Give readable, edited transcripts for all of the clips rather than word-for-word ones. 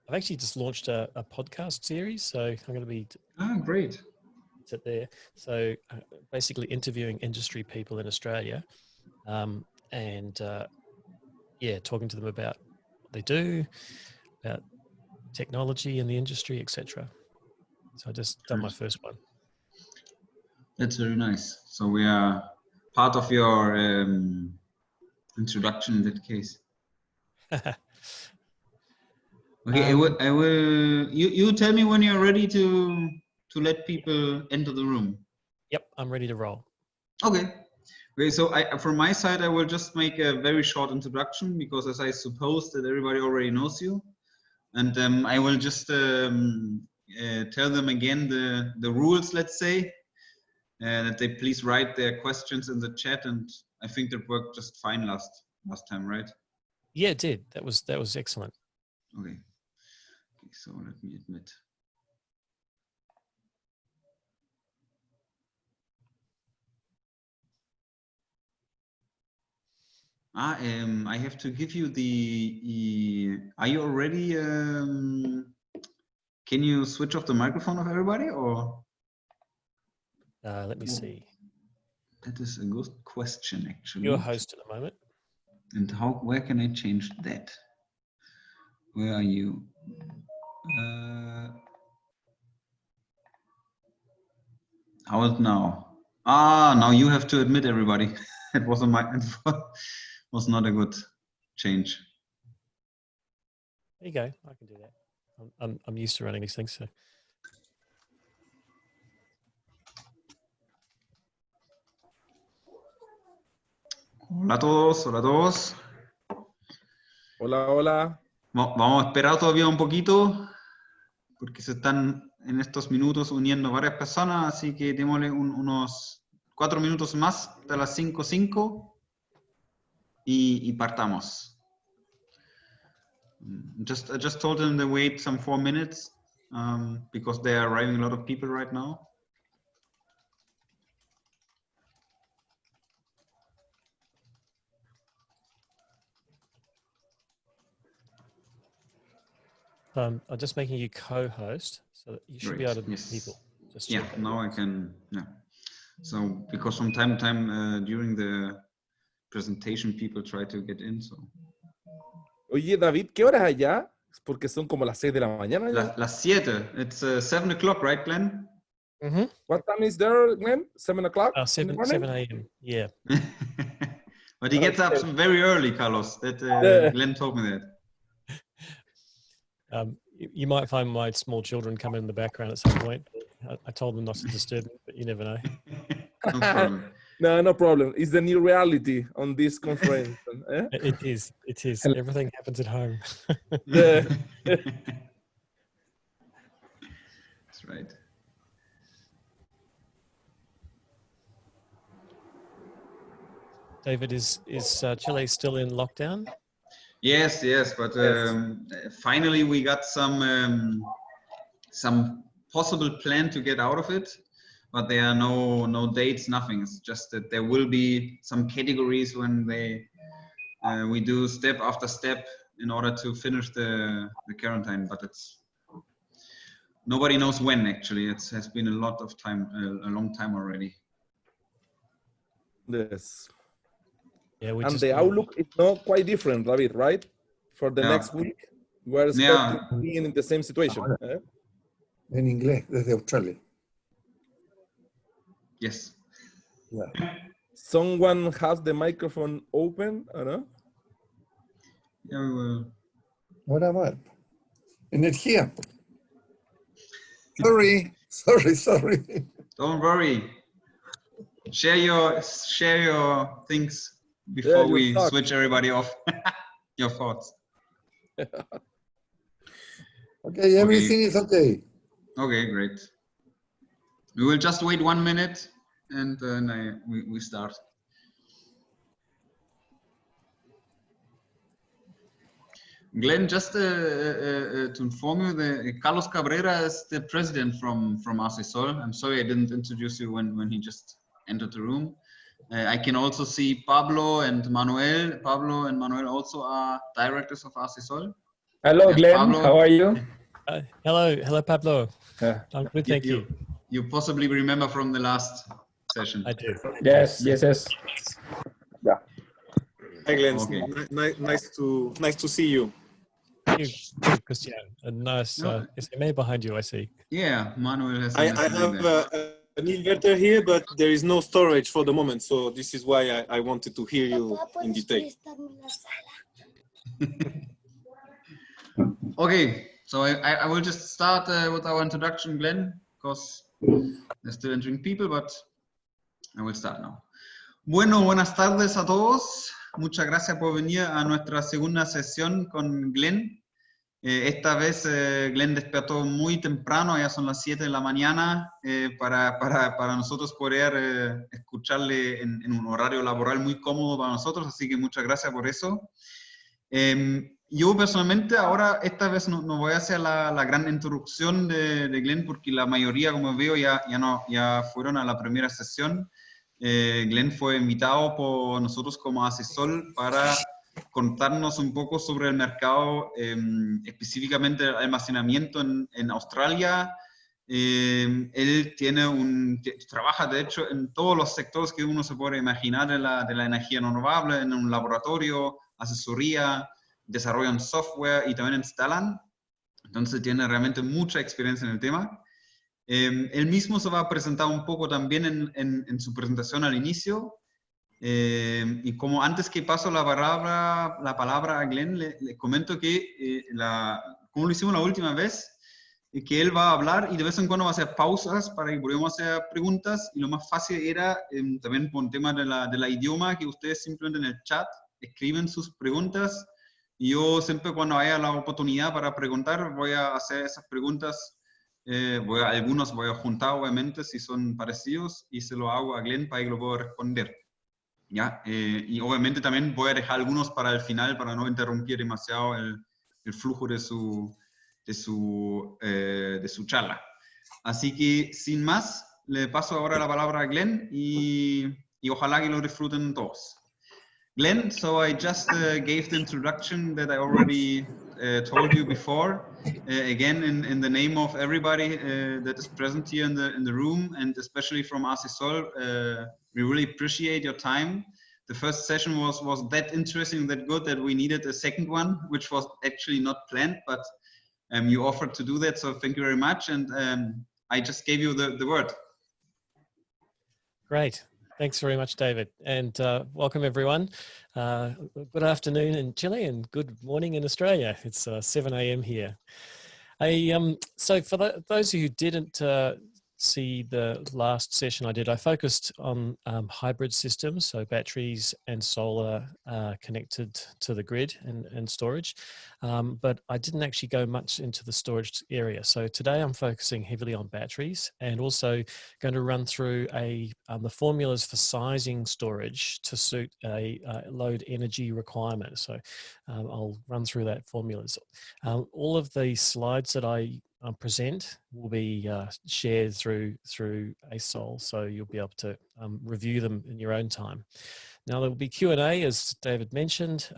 I've actually just launched a podcast series, so I'm going to be great. Sit there. So basically interviewing industry people in Australia, and yeah, talking to them about what they do, about technology in the industry, etc. So I just done my first one. That's very nice. So we are part of your introduction in that case. Okay, I will. You tell me when you're ready to let people enter the room. Yep, I'm ready to roll. Okay. Okay, so from my side, I will just make a very short introduction because, as I suppose that everybody already knows you, and I will just tell them again the rules. Let's say that they please write their questions in the chat, and I think that worked just fine last time, right? Yeah, it did. That was excellent. Okay. So let me admit. I have to give you the. Are you already? Can you switch off the microphone of everybody, or? Let me see. That is a good question, actually. You're a host at the moment. And where can I change that? Where are you? How is now? Now you have to admit everybody. It was was not a good change. There you go. I can do that. I'm used to running these things. So. Hola a todos, hola a todos. Hola, hola. Vamos a esperar todavía un poquito porque se están en estos minutos uniendo varias personas, así que démosle unos 4 minutos más hasta las 5:05 y partamos. I just told them to wait some 4 minutes because they are arriving a lot of people right now. I'm just making you co-host, so that you should be able to meet people. Just now I can. Yeah. So because from time to time during the presentation, people try to get in. So. Oye, David, ¿qué hora es allá? Porque son como las 6 de la mañana. Las 7. It's 7 o'clock, right, Glenn? Mm-hmm. What time is there, Glenn? 7 o'clock? 7 a.m. Yeah. But he gets up very early, Carlos. That Glenn told me that. You might find my small children come in the background at some point. I told them not to disturb me, but you never know. No problem. No problem. It's the new reality on this conference. It is. Everything happens at home. That's right. David, is Chile still in lockdown? Yes, but finally we got some possible plan to get out of it, but there are no dates, nothing. It's just that there will be some categories when we do step after step in order to finish the quarantine, but nobody knows when. Actually, it has been a lot of time, a long time already. Yes. Yeah, and the outlook is not quite different, David, right? For the next week, we're expecting to be in the same situation. En inglés, desde Australia. Yes. Yeah. Someone has the microphone open, no? Yeah, we will. Ahora va. Energía. Sorry. Don't worry. Share your things before we switch everybody off. Your thoughts. Okay, everything is okay. Okay, great. We will just wait 1 minute and then we start. Glenn, just to inform you, Carlos Cabrera is the president from ASESOL. I'm sorry I didn't introduce you when he just entered the room. I can also see Pablo and Manuel. Pablo and Manuel also are directors of ASESOL. Hello, Yes, Glenn. Pablo. How are you? Hello, Pablo. I'm good, thank you. You possibly remember from the last session. I do. Yes. Yeah. Hi, Glenn. Okay. Nice to see you. You too, Christian. A nice No. SMA behind you, I see. Yeah, Manuel has. I have an inverter here, but there is no storage for the moment. So this is why I wanted to hear you in detail. Okay, so I will just start with our introduction, Glenn, because they're still entering people, but I will start now. Bueno, buenas tardes a todos. Muchas gracias por venir a nuestra segunda sesión con Glenn. Esta vez Glenn despertó muy temprano, ya son las 7 de la mañana, para nosotros poder escucharle en un horario laboral muy cómodo para nosotros, así que muchas gracias por eso. Yo personalmente ahora esta vez no voy a hacer la gran introducción de Glenn, porque la mayoría, como veo, ya fueron a la primera sesión. Glenn fue invitado por nosotros como asesor para contarnos un poco sobre el mercado, específicamente el almacenamiento en Australia. Él trabaja de hecho en todos los sectores que uno se puede imaginar de la energía renovable, en un laboratorio, asesoría, desarrollan software y también instalan. Entonces tiene realmente mucha experiencia en el tema. Él mismo se va a presentar un poco también en su presentación al inicio. Y como antes que paso la palabra a Glenn, le comento que como lo hicimos la última vez, que él va a hablar y de vez en cuando va a hacer pausas para que podamos hacer preguntas, y lo más fácil era también por un tema de la idioma, que ustedes simplemente en el chat escriben sus preguntas, y yo siempre cuando haya la oportunidad para preguntar voy a hacer esas preguntas. Algunos voy a juntar obviamente si son parecidos y se lo hago a Glenn para que lo pueda responder. ¿Ya? Y obviamente también voy a dejar algunos para el final para no interrumpir demasiado el flujo de su charla. Así que sin más, le paso ahora la palabra a Glenn y ojalá que lo disfruten todos. Glenn, so I just gave the introduction that I already told you before. Again, in the name of everybody that is present here in the room, and especially from Asisol, we really appreciate your time. The first session was that interesting, that good, that we needed a second one, which was actually not planned, but you offered to do that, so thank you very much. And I just gave you the word. Great. Thanks very much, David. And welcome, everyone. Good afternoon in Chile and good morning in Australia. It's 7 a.m. here. So for those who didn't see the last session I did, I focused on hybrid systems, so batteries and solar connected to the grid and storage, but I didn't actually go much into the storage area. So today I'm focusing heavily on batteries, and also going to run through the formulas for sizing storage to suit a load energy requirement. So I'll run through that formulas. All of the slides that I present will be shared through ASOL, so you'll be able to review them in your own time. Now there will be Q&A, as David mentioned.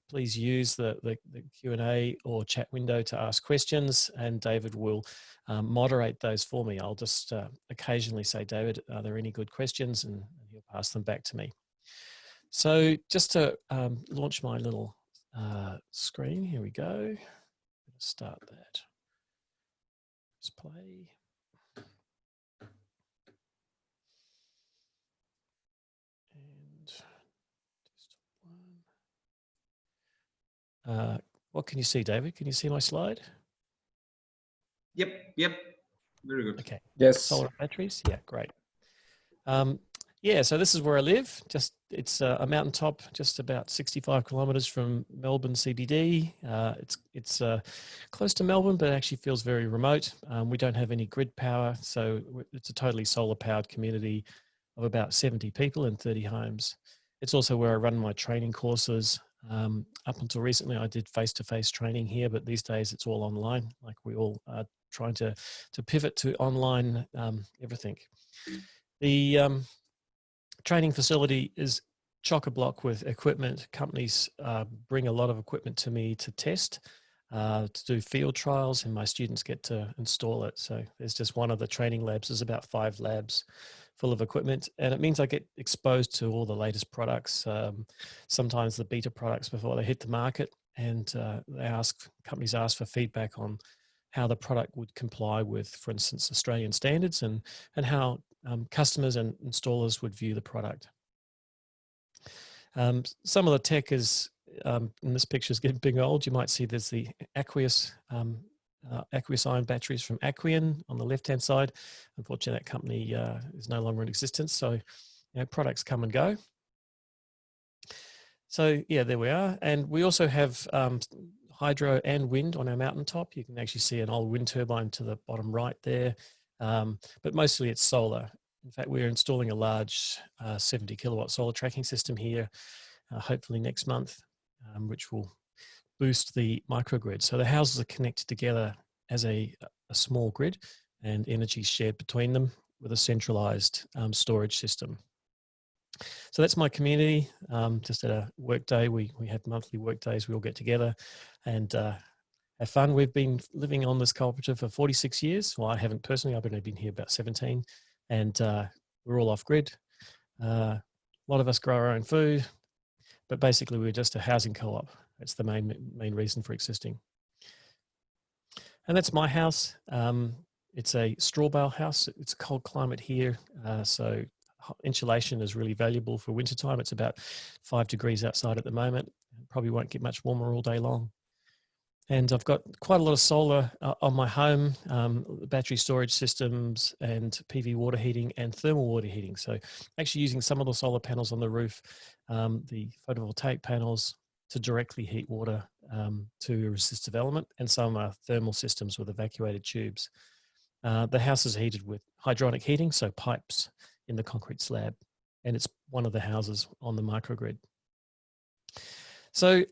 Please use the Q&A or chat window to ask questions, and David will moderate those for me. I'll just occasionally say, David, are there any good questions? And he'll pass them back to me. So just to launch my little screen, here we go. Start that. Let's play. And what can you see, David? Can you see my slide? Yep. Very good. Okay. Yes. Solar batteries. Yeah, great. Yeah, so this is where I live. It's a mountaintop, just about 65 kilometers from Melbourne CBD. It's close to Melbourne, but it actually feels very remote. We don't have any grid power, so it's a totally solar powered community of about 70 people and 30 homes. It's also where I run my training courses. Up until recently, I did face-to-face training here, but these days it's all online. Like we all are trying to pivot to online everything. The training facility is chock-a-block with equipment. Companies bring a lot of equipment to me to test. to do field trials, and my students get to install it. So there's just one of the training labs. There's about 5 labs full of equipment, and it means I get exposed to all the latest products, sometimes the beta products before they hit the market, and companies ask for feedback on how the product would comply with, for instance, Australian standards, and how customers and installers would view the product. Some of the tech is, in this picture, is getting old. You might see there's the aqueous ion batteries from Aquion on the left-hand side. Unfortunately, that company is no longer in existence. So, products come and go. So yeah, there we are. And we also have hydro and wind on our mountaintop. You can actually see an old wind turbine to the bottom right there. But mostly it's solar. In fact, we're installing a large 70 kilowatt solar tracking system here, hopefully next month, which will boost the microgrid. So the houses are connected together as a small grid, and energy shared between them with a centralized storage system. So that's my community. Just at a work day, we have monthly work days. We all get together and have fun. We've been living on this cooperative for 46 years. Well, I haven't personally. I've only been here about 17, and we're all off grid. A lot of us grow our own food, but basically we're just a housing co-op. That's the main reason for existing. And that's my house. It's a straw bale house. It's a cold climate here, so insulation is really valuable for wintertime. It's about 5 degrees outside at the moment. Probably won't get much warmer all day long. And I've got quite a lot of solar on my home, battery storage systems and PV water heating and thermal water heating. So actually using some of the solar panels on the roof, the photovoltaic panels, to directly heat water to resist development, and some are thermal systems with evacuated tubes. The house is heated with hydronic heating, so pipes in the concrete slab, and it's one of the houses on the microgrid. So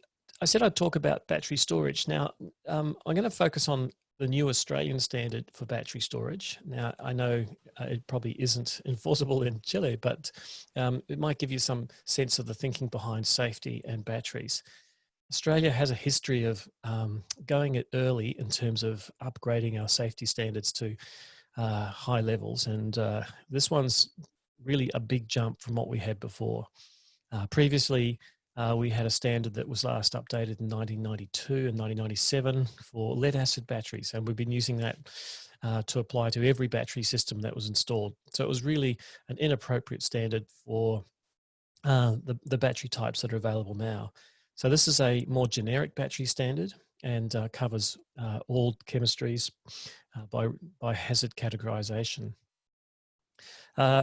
I said I'd talk about battery storage. Now, I'm going to focus on the new Australian standard for battery storage. Now, I know it probably isn't enforceable in Chile, but it might give you some sense of the thinking behind safety and batteries. Australia has a history of going it early in terms of upgrading our safety standards to high levels, and this one's really a big jump from what we had before. Previously, we had a standard that was last updated in 1992 and 1997 for lead acid batteries, and we've been using that to apply to every battery system that was installed. So it was really an inappropriate standard for the battery types that are available now. So this is a more generic battery standard, and covers all chemistries by hazard categorization.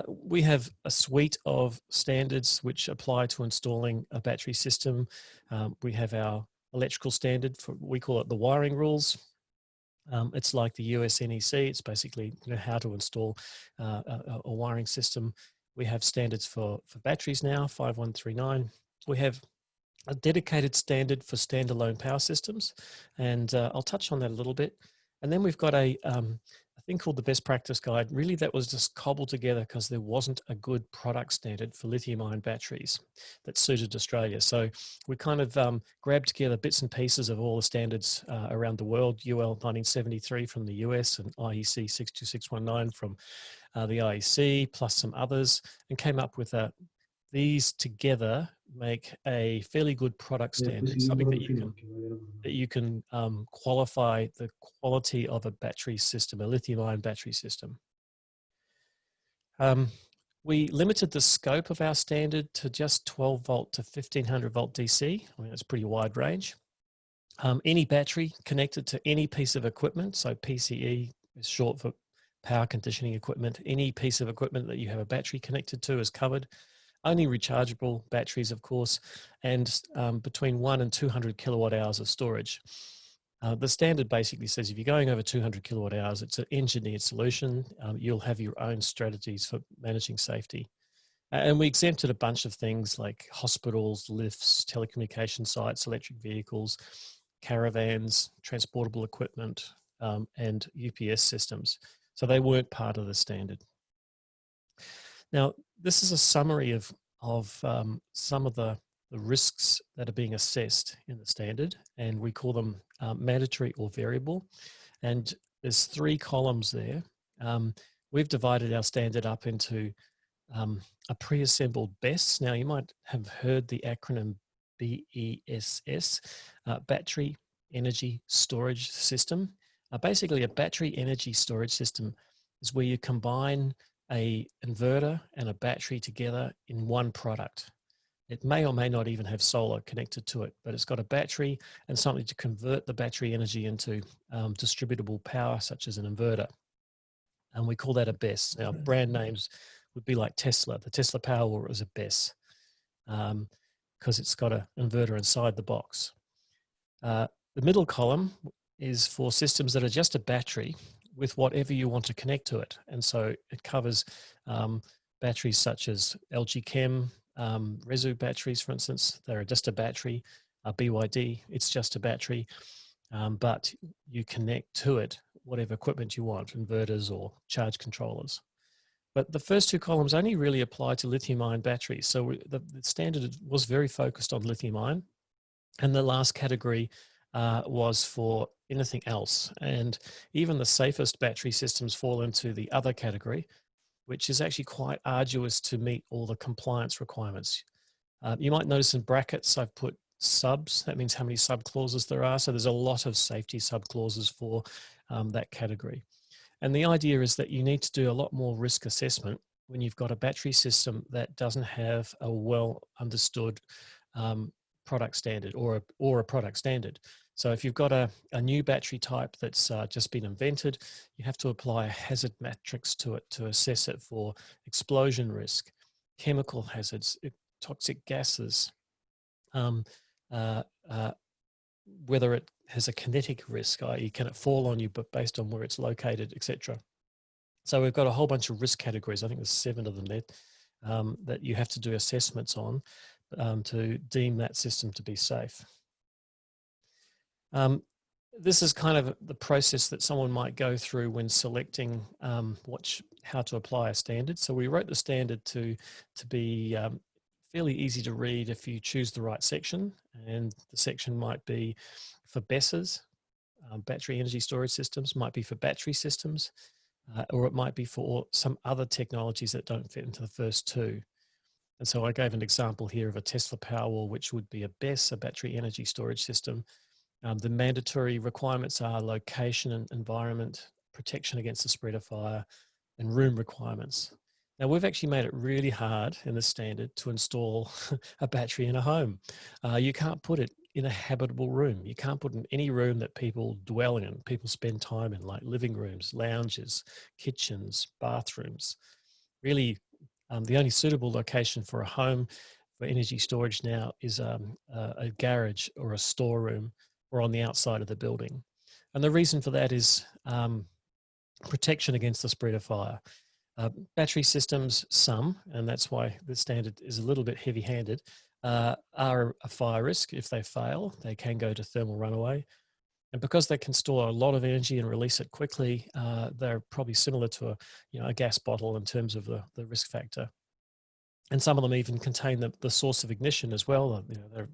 We have a suite of standards which apply to installing a battery system. We have our electrical standard, we call it the wiring rules. It's like the US NEC. It's basically how to install a wiring system. We have standards for batteries now, 5139. We have a dedicated standard for standalone power systems, and I'll touch on that a little bit. And then we've got a thing called the best practice guide. Really, that was just cobbled together because there wasn't a good product standard for lithium-ion batteries that suited Australia. So we kind of grabbed together bits and pieces of all the standards around the world, UL 1973 from the US and IEC 62619 from the IEC, plus some others, and came up with these together make a fairly good product standard, something that you can qualify the quality of a battery system, a lithium-ion battery system. We limited the scope of our standard to just 12 volt to 1500 volt DC. I mean, it's a pretty wide range. Any battery connected to any piece of equipment, so PCE is short for power conditioning equipment. Any piece of equipment that you have a battery connected to is covered. Only rechargeable batteries, of course, and between 1 and 200 kilowatt hours of storage. The standard basically says if you're going over 200 kilowatt hours, it's an engineered solution. You'll have your own strategies for managing safety. And we exempted a bunch of things like hospitals, lifts, telecommunication sites, electric vehicles, caravans, transportable equipment, and UPS systems. So they weren't part of the standard. Now, this is a summary of some of the the risks that are being assessed in the standard, and we call them mandatory or variable. And there's 3 columns there. We've divided our standard up into a pre-assembled BESS. Now, you might have heard the acronym BESS, Battery Energy Storage System. Basically, a battery energy storage system is where you combine an inverter and a battery together in one product. It may or may not even have solar connected to it, but it's got a battery and something to convert the battery energy into distributable power, such as an inverter. And we call that a BESS. Now, brand names would be like Tesla. The Tesla Powerwall is a BESS because it's got an inverter inside the box. The middle column is for systems that are just a battery with whatever you want to connect to it. And so it covers batteries such as LG Chem, Resu batteries, for instance. They're just a battery. BYD, it's just a battery, but you connect to it whatever equipment you want, inverters or charge controllers. But the first 2 columns only really apply to lithium-ion batteries. So the standard was very focused on lithium-ion, and the last category was for anything else. And even the safest battery systems fall into the other category, which is actually quite arduous to meet all the compliance requirements. You might notice in brackets, I've put subs. That means how many sub clauses there are. So there's a lot of safety sub clauses for that category. And the idea is that you need to do a lot more risk assessment when you've got a battery system that doesn't have a well understood product standard or a product standard. So if you've got a new battery type that's just been invented, you have to apply a hazard matrix to it to assess it for explosion risk, chemical hazards, toxic gases, whether it has a kinetic risk, i.e. can it fall on you, but based on where it's located, etc. So we've got a whole bunch of risk categories. I think there's 7 of them there that you have to do assessments on to deem that system to be safe. This is kind of the process that someone might go through when selecting how to apply a standard. So we wrote the standard to be fairly easy to read if you choose the right section, and the section might be for BESSes, battery energy storage systems, might be for battery systems, or it might be for some other technologies that don't fit into the first 2. And so I gave an example here of a Tesla Powerwall, which would be a BESS, a battery energy storage system. The mandatory requirements are location and environment, protection against the spread of fire, and room requirements. Now, we've actually made it really hard in the standard to install a battery in a home. You can't put it in a habitable room. You can't put it in any room that people dwell in, people spend time in, like living rooms, lounges, kitchens, bathrooms. Really, the only suitable location for a home for energy storage now is a garage or a storeroom or on the outside of the building. And the reason for that is protection against the spread of fire. Battery systems, and that's why the standard is a little bit heavy-handed, are a fire risk. If they fail, they can go to thermal runaway. And because they can store a lot of energy and release it quickly, they're probably similar to a gas bottle in terms of the risk factor. And some of them even contain the source of ignition as well.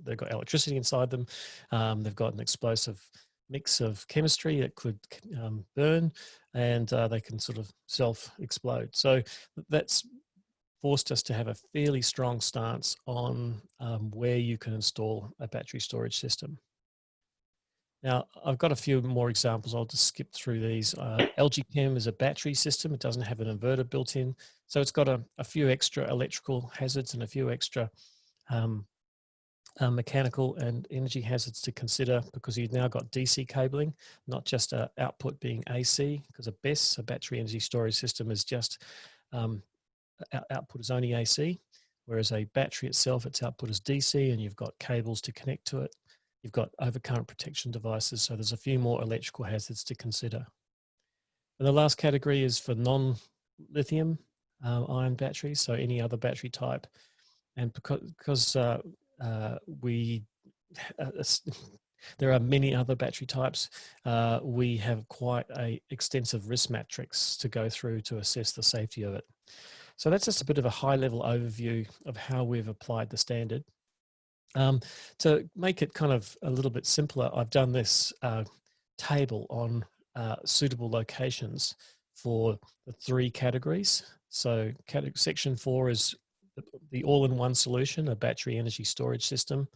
They've got electricity inside them. They've got an explosive mix of chemistry that could burn, and they can sort of self-explode. So that's forced us to have a fairly strong stance on where you can install a battery storage system. Now, I've got a few more examples. I'll just skip through these. LG Chem is a battery system. It doesn't have an inverter built in. So it's got a few extra electrical hazards and a few extra mechanical and energy hazards to consider, because you've now got DC cabling, not just output being AC, because a BESS, a battery energy storage system, is just output is only AC, whereas a battery itself, its output is DC, and you've got cables to connect to it. You've got overcurrent protection devices, so there's a few more electrical hazards to consider. And the last category is for non-lithium ion batteries, so any other battery type. And because there are many other battery types, we have quite an extensive risk matrix to go through to assess the safety of it. So that's just a bit of a high-level overview of how we've applied the standard. To make it kind of a little bit simpler, I've done this table on suitable locations for the 3 categories. So section 4 is the all-in-one solution, a battery energy storage system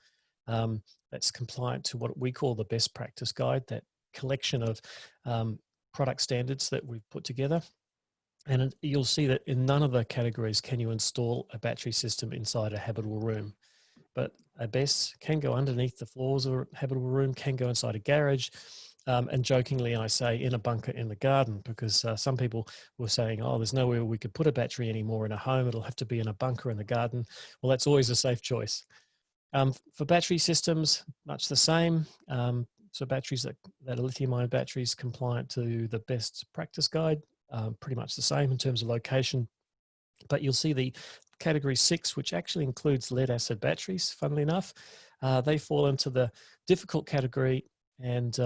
that's compliant to what we call the best practice guide, that collection of product standards that we've put together. And you'll see that in none of the categories can you install a battery system inside a habitable room. But a BESS can go underneath the floors of a habitable room, can go inside a garage, and jokingly I say in a bunker in the garden, because some people were saying, oh, there's nowhere we could put a battery anymore in a home, it'll have to be in a bunker in the garden. Well, that's always a safe choice. For battery systems, much the same. So batteries that are lithium-ion batteries compliant to the best practice guide, pretty much the same in terms of location. But you'll see the category 6, which actually includes lead acid batteries, funnily enough. They fall into the difficult category and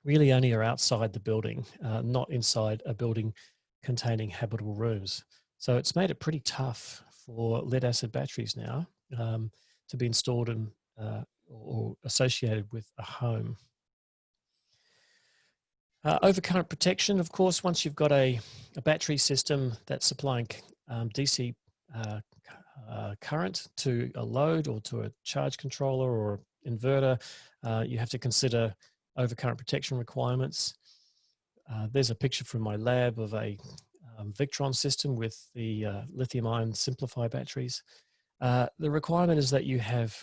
really only are outside the building, not inside a building containing habitable rooms. So it's made it pretty tough for lead acid batteries now to be installed in or associated with a home. Overcurrent protection, of course, once you've got a battery system that's supplying DC current to a load or to a charge controller or inverter, you have to consider overcurrent protection requirements. There's a picture from my lab of a Victron system with the lithium-ion Simplify batteries. The requirement is that you have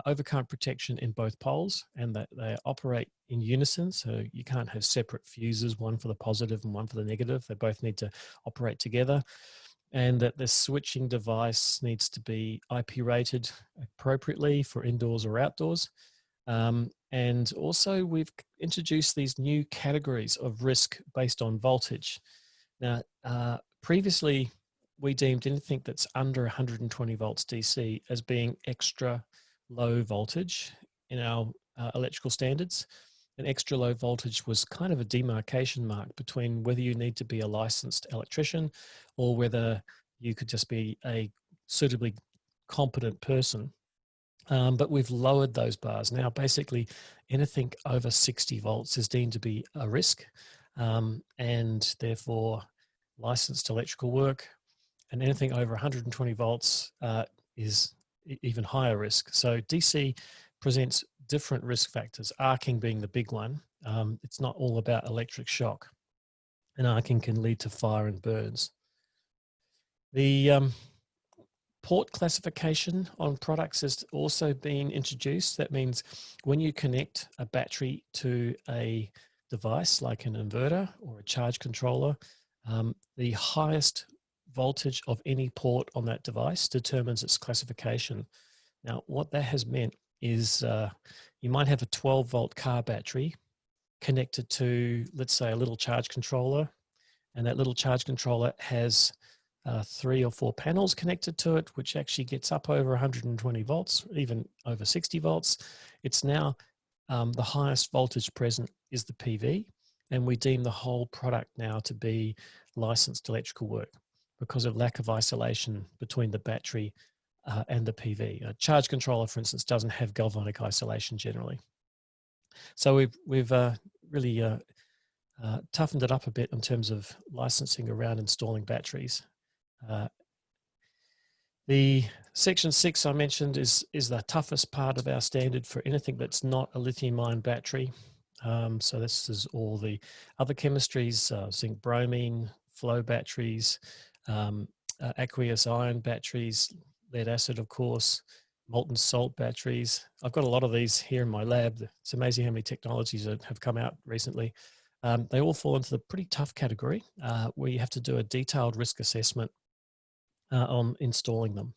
overcurrent protection in both poles and that they operate in unison. So you can't have separate fuses, one for the positive and one for the negative. They both need to operate together. And that the switching device needs to be IP rated appropriately for indoors or outdoors. And also we've introduced these new categories of risk based on voltage. Now, previously we deemed anything that's under 120 volts DC as being extra low voltage in our electrical standards. And extra low voltage was kind of a demarcation mark between whether you need to be a licensed electrician or whether you could just be a suitably competent person. But we've lowered those bars. Now, basically, anything over 60 volts is deemed to be a risk, and therefore licensed electrical work. And anything over 120 volts is even higher risk. So DC presents different risk factors, arcing being the big one. It's not all about electric shock, and arcing can lead to fire and burns. The port classification on products has also been introduced. That means when you connect a battery to a device like an inverter or a charge controller, the highest voltage of any port on that device determines its classification. Now, what that has meant is you might have a 12-volt car battery connected to, let's say, a little charge controller, and that little charge controller has 3 or 4 panels connected to it, which actually gets up over 120 volts, even over 60 volts. It's now the highest voltage present is the PV, and we deem the whole product now to be licensed electrical work because of lack of isolation between the battery and the PV. A charge controller, for instance, doesn't have galvanic isolation generally. So we've really toughened it up a bit in terms of licensing around installing batteries. The section 6 I mentioned is the toughest part of our standard for anything that's not a lithium-ion battery. So this is all the other chemistries, zinc bromine, flow batteries, aqueous ion batteries, lead acid, of course, molten salt batteries. I've got a lot of these here in my lab. It's amazing how many technologies that have come out recently. They all fall into the pretty tough category where you have to do a detailed risk assessment on installing them.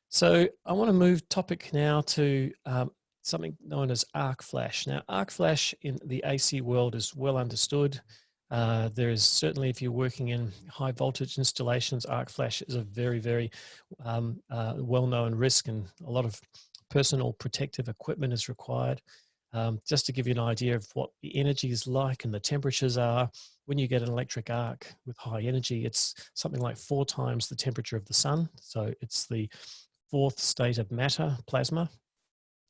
So I want to move topic now to something known as arc flash. Now, arc flash in the AC world is well understood. There is certainly, if you're working in high voltage installations, arc flash is a very, very well-known risk, and a lot of personal protective equipment is required. Just to give you an idea of what the energy is like and the temperatures are, when you get an electric arc with high energy, it's something like 4 times the temperature of the sun. So it's the fourth state of matter, plasma,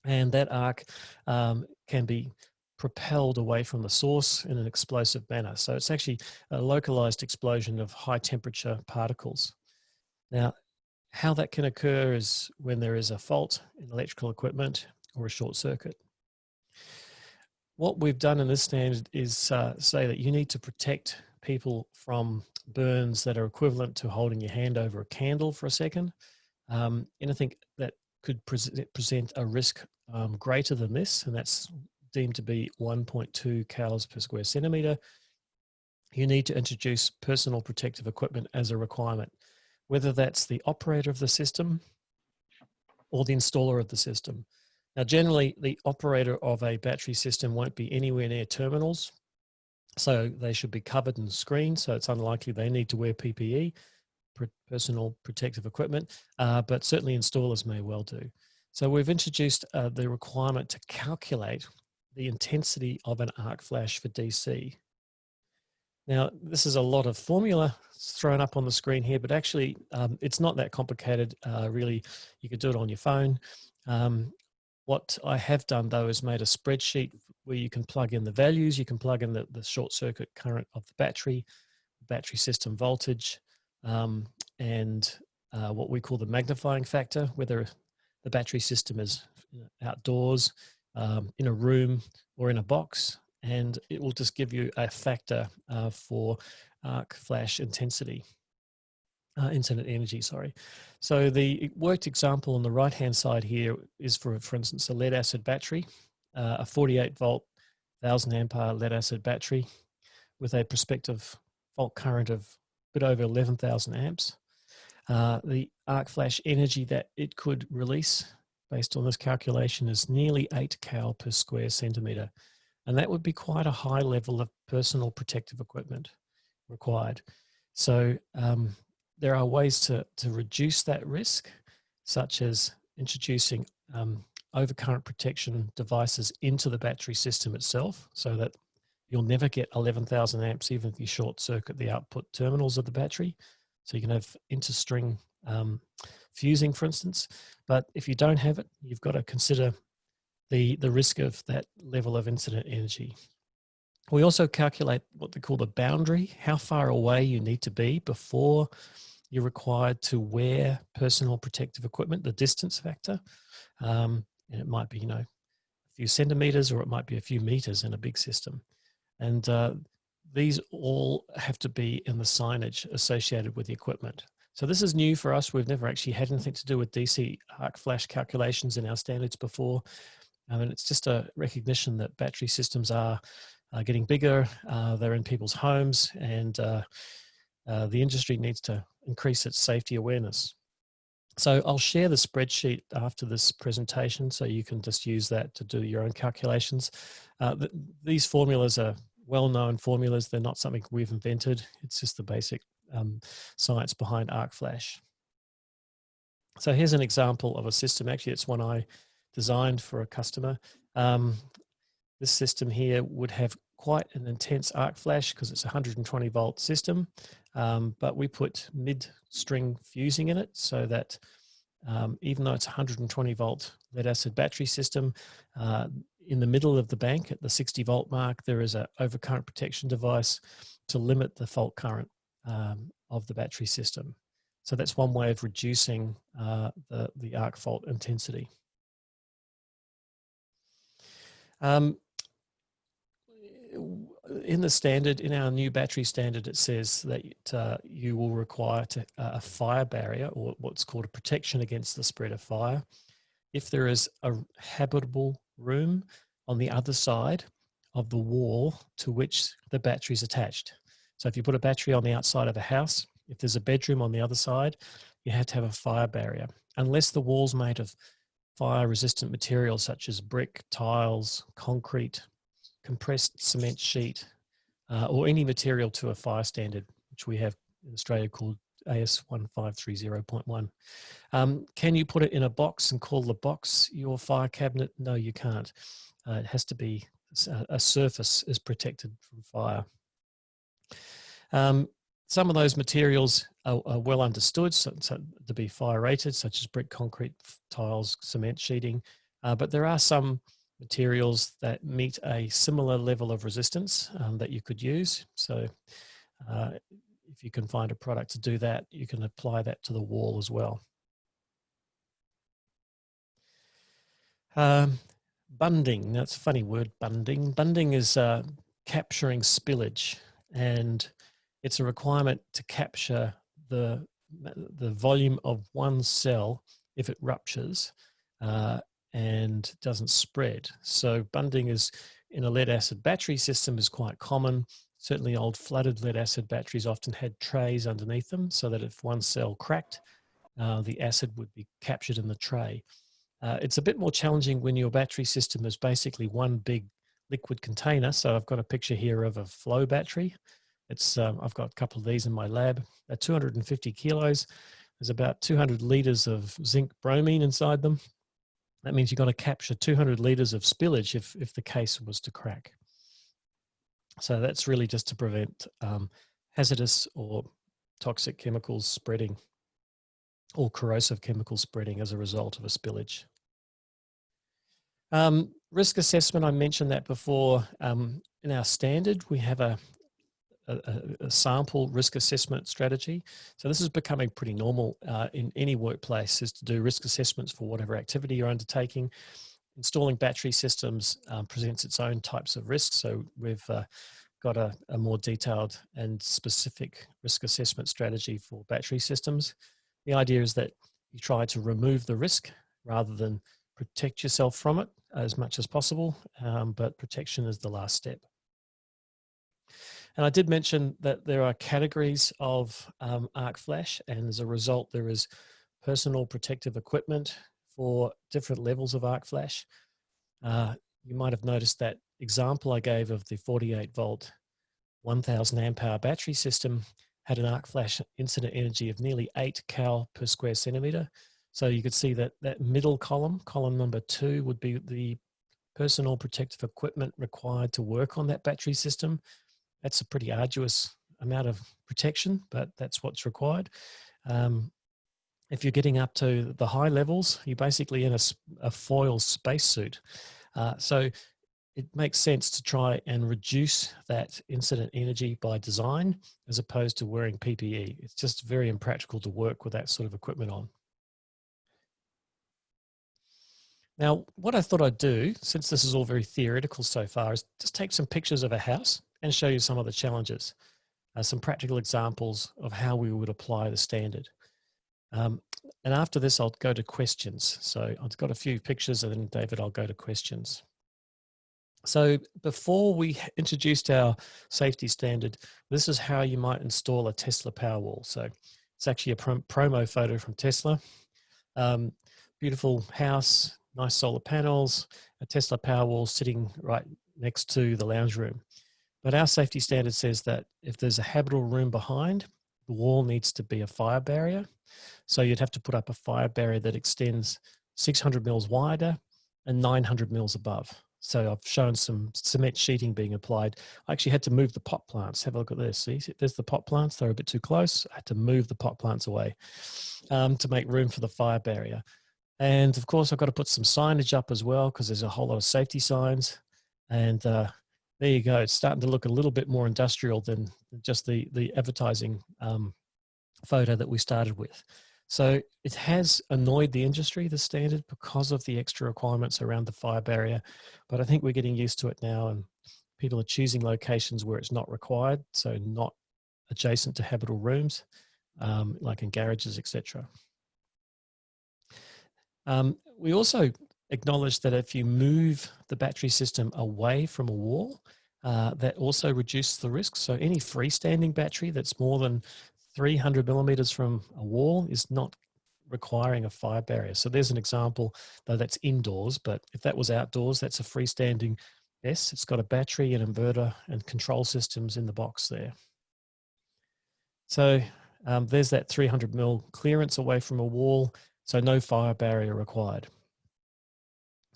and that arc can be propelled away from the source in an explosive manner. So it's actually a localized explosion of high temperature particles. Now, how that can occur is when there is a fault in electrical equipment or a short circuit. What we've done in this standard is say that you need to protect people from burns that are equivalent to holding your hand over a candle for a second. Anything that could present a risk greater than this, and that's deemed to be 1.2 cals per square centimetre, you need to introduce personal protective equipment as a requirement, whether that's the operator of the system or the installer of the system. Now, generally, the operator of a battery system won't be anywhere near terminals, so they should be covered and screened, so it's unlikely they need to wear PPE, personal protective equipment, but certainly installers may well do. So we've introduced the requirement to calculate the intensity of an arc flash for DC. Now, this is a lot of formula thrown up on the screen here, but actually it's not that complicated. Really, you could do it on your phone. What I have done though is made a spreadsheet where you can plug in the values, you can plug in the short circuit current of the battery system voltage, and what we call the magnifying factor, whether the battery system is outdoors, in a room or in a box, and it will just give you a factor for arc flash intensity. Internet energy, sorry. So the worked example on the right-hand side here is for instance, a lead acid battery, a 48 volt, 1000 ampere lead acid battery with a prospective fault current of a bit over 11,000 amps. The arc flash energy that it could release based on this calculation is nearly 8 cal per square centimetre. And that would be quite a high level of personal protective equipment required. So there are ways to reduce that risk, such as introducing overcurrent protection devices into the battery system itself, so that you'll never get 11,000 amps even if you short circuit the output terminals of the battery. So you can have interstring fusing, for instance. But if you don't have it, you've got to consider the risk of that level of incident energy. We also calculate what they call the boundary, how far away you need to be before you're required to wear personal protective equipment, the distance factor. And it might be, a few centimeters, or it might be a few meters in a big system. And these all have to be in the signage associated with the equipment. So this is new for us. We've never actually had anything to do with DC arc flash calculations in our standards before. And it's just a recognition that battery systems are getting bigger, they're in people's homes, and the industry needs to increase its safety awareness. So I'll share the spreadsheet after this presentation, so you can just use that to do your own calculations. These formulas are well-known formulas. They're not something we've invented. It's just the basic science behind arc flash. So here's an example of a system. Actually, it's one I designed for a customer. This system here would have quite an intense arc flash because it's a 120 volt system, but we put mid-string fusing in it so that even though it's a 120 volt lead acid battery system, in the middle of the bank at the 60 volt mark, there is an overcurrent protection device to limit the fault current of the battery system. So that's one way of reducing the arc fault intensity. In the standard, in our new battery standard, it says that you will require a fire barrier, or what's called a protection against the spread of fire, if there is a habitable room on the other side of the wall to which the battery is attached. So if you put a battery on the outside of a house, if there's a bedroom on the other side, you have to have a fire barrier, unless the wall's made of fire-resistant materials such as brick, tiles, concrete, compressed cement sheet, or any material to a fire standard, which we have in Australia called AS 1530.1. Can you put it in a box and call the box your fire cabinet? No, you can't. It has to be a surface is protected from fire. some of those materials are well understood so to be fire rated, such as brick, concrete, tiles, cement sheeting. But there are some materials that meet a similar level of resistance that you could use. So if you can find a product to do that, you can apply that to the wall as well. Bunding, that's a funny word, bunding. Bunding is capturing spillage, and it's a requirement to capture the volume of one cell if it ruptures and doesn't spread. So bunding is in a lead acid battery system is quite common. Certainly old flooded lead acid batteries often had trays underneath them so that if one cell cracked, the acid would be captured in the tray. It's a bit more challenging when your battery system is basically one big liquid container. So I've got a picture here of a flow battery. It's I've got a couple of these in my lab. They're 250 kilos. There's about 200 liters of zinc bromine inside them. That means you've got to capture 200 liters of spillage if the case was to crack. So that's really just to prevent hazardous or toxic chemicals spreading or corrosive chemicals spreading as a result of a spillage. Risk assessment, I mentioned that before. In our standard, we have a sample risk assessment strategy. So this is becoming pretty normal in any workplace, is to do risk assessments for whatever activity you're undertaking. Installing battery systems presents its own types of risks. So we've got a more detailed and specific risk assessment strategy for battery systems. The idea is that you try to remove the risk rather than protect yourself from it as much as possible, but protection is the last step. And I did mention that there are categories of arc flash, and as a result, there is personal protective equipment for different levels of arc flash. You might have noticed that example I gave of the 48 volt, 1000 amp hour battery system had an arc flash incident energy of nearly 8 cal per square centimeter. So you could see that that middle column, column number 2, would be the personal protective equipment required to work on that battery system. That's a pretty arduous amount of protection, but that's what's required. If you're getting up to the high levels, you're basically in a foil spacesuit. So it makes sense to try and reduce that incident energy by design as opposed to wearing PPE. It's just very impractical to work with that sort of equipment on. Now, what I thought I'd do, since this is all very theoretical so far, is just take some pictures of a house and show you some of the challenges, some practical examples of how we would apply the standard. And after this, I'll go to questions. So I've got a few pictures, and then David, I'll go to questions. So before we introduced our safety standard, this is how you might install a Tesla Powerwall. So it's actually a promo photo from Tesla. Beautiful house, nice solar panels, a Tesla Powerwall sitting right next to the lounge room. But our safety standard says that if there's a habitable room behind, the wall needs to be a fire barrier. So you'd have to put up a fire barrier that extends 600 mils wider and 900 mils above. So I've shown some cement sheeting being applied. I actually had to move the pot plants. Have a look at this. See, there's the pot plants. They're a bit too close. I had to move the pot plants away to make room for the fire barrier. And of course, I've got to put some signage up as well because there's a whole lot of safety signs. And there you go. It's starting to look a little bit more industrial than just the advertising photo that we started with. So it has annoyed the industry, the standard, because of the extra requirements around the fire barrier. But I think we're getting used to it now, and people are choosing locations where it's not required, so not adjacent to habitable rooms, like in garages, etc. We also acknowledge that if you move the battery system away from a wall, that also reduces the risk. So any freestanding battery that's more than 300 millimeters from a wall is not requiring a fire barrier. So there's an example, though that's indoors, but if that was outdoors, that's a freestanding S. It's got a battery, an inverter, and control systems in the box there. So there's that 300 mil clearance away from a wall, so no fire barrier required.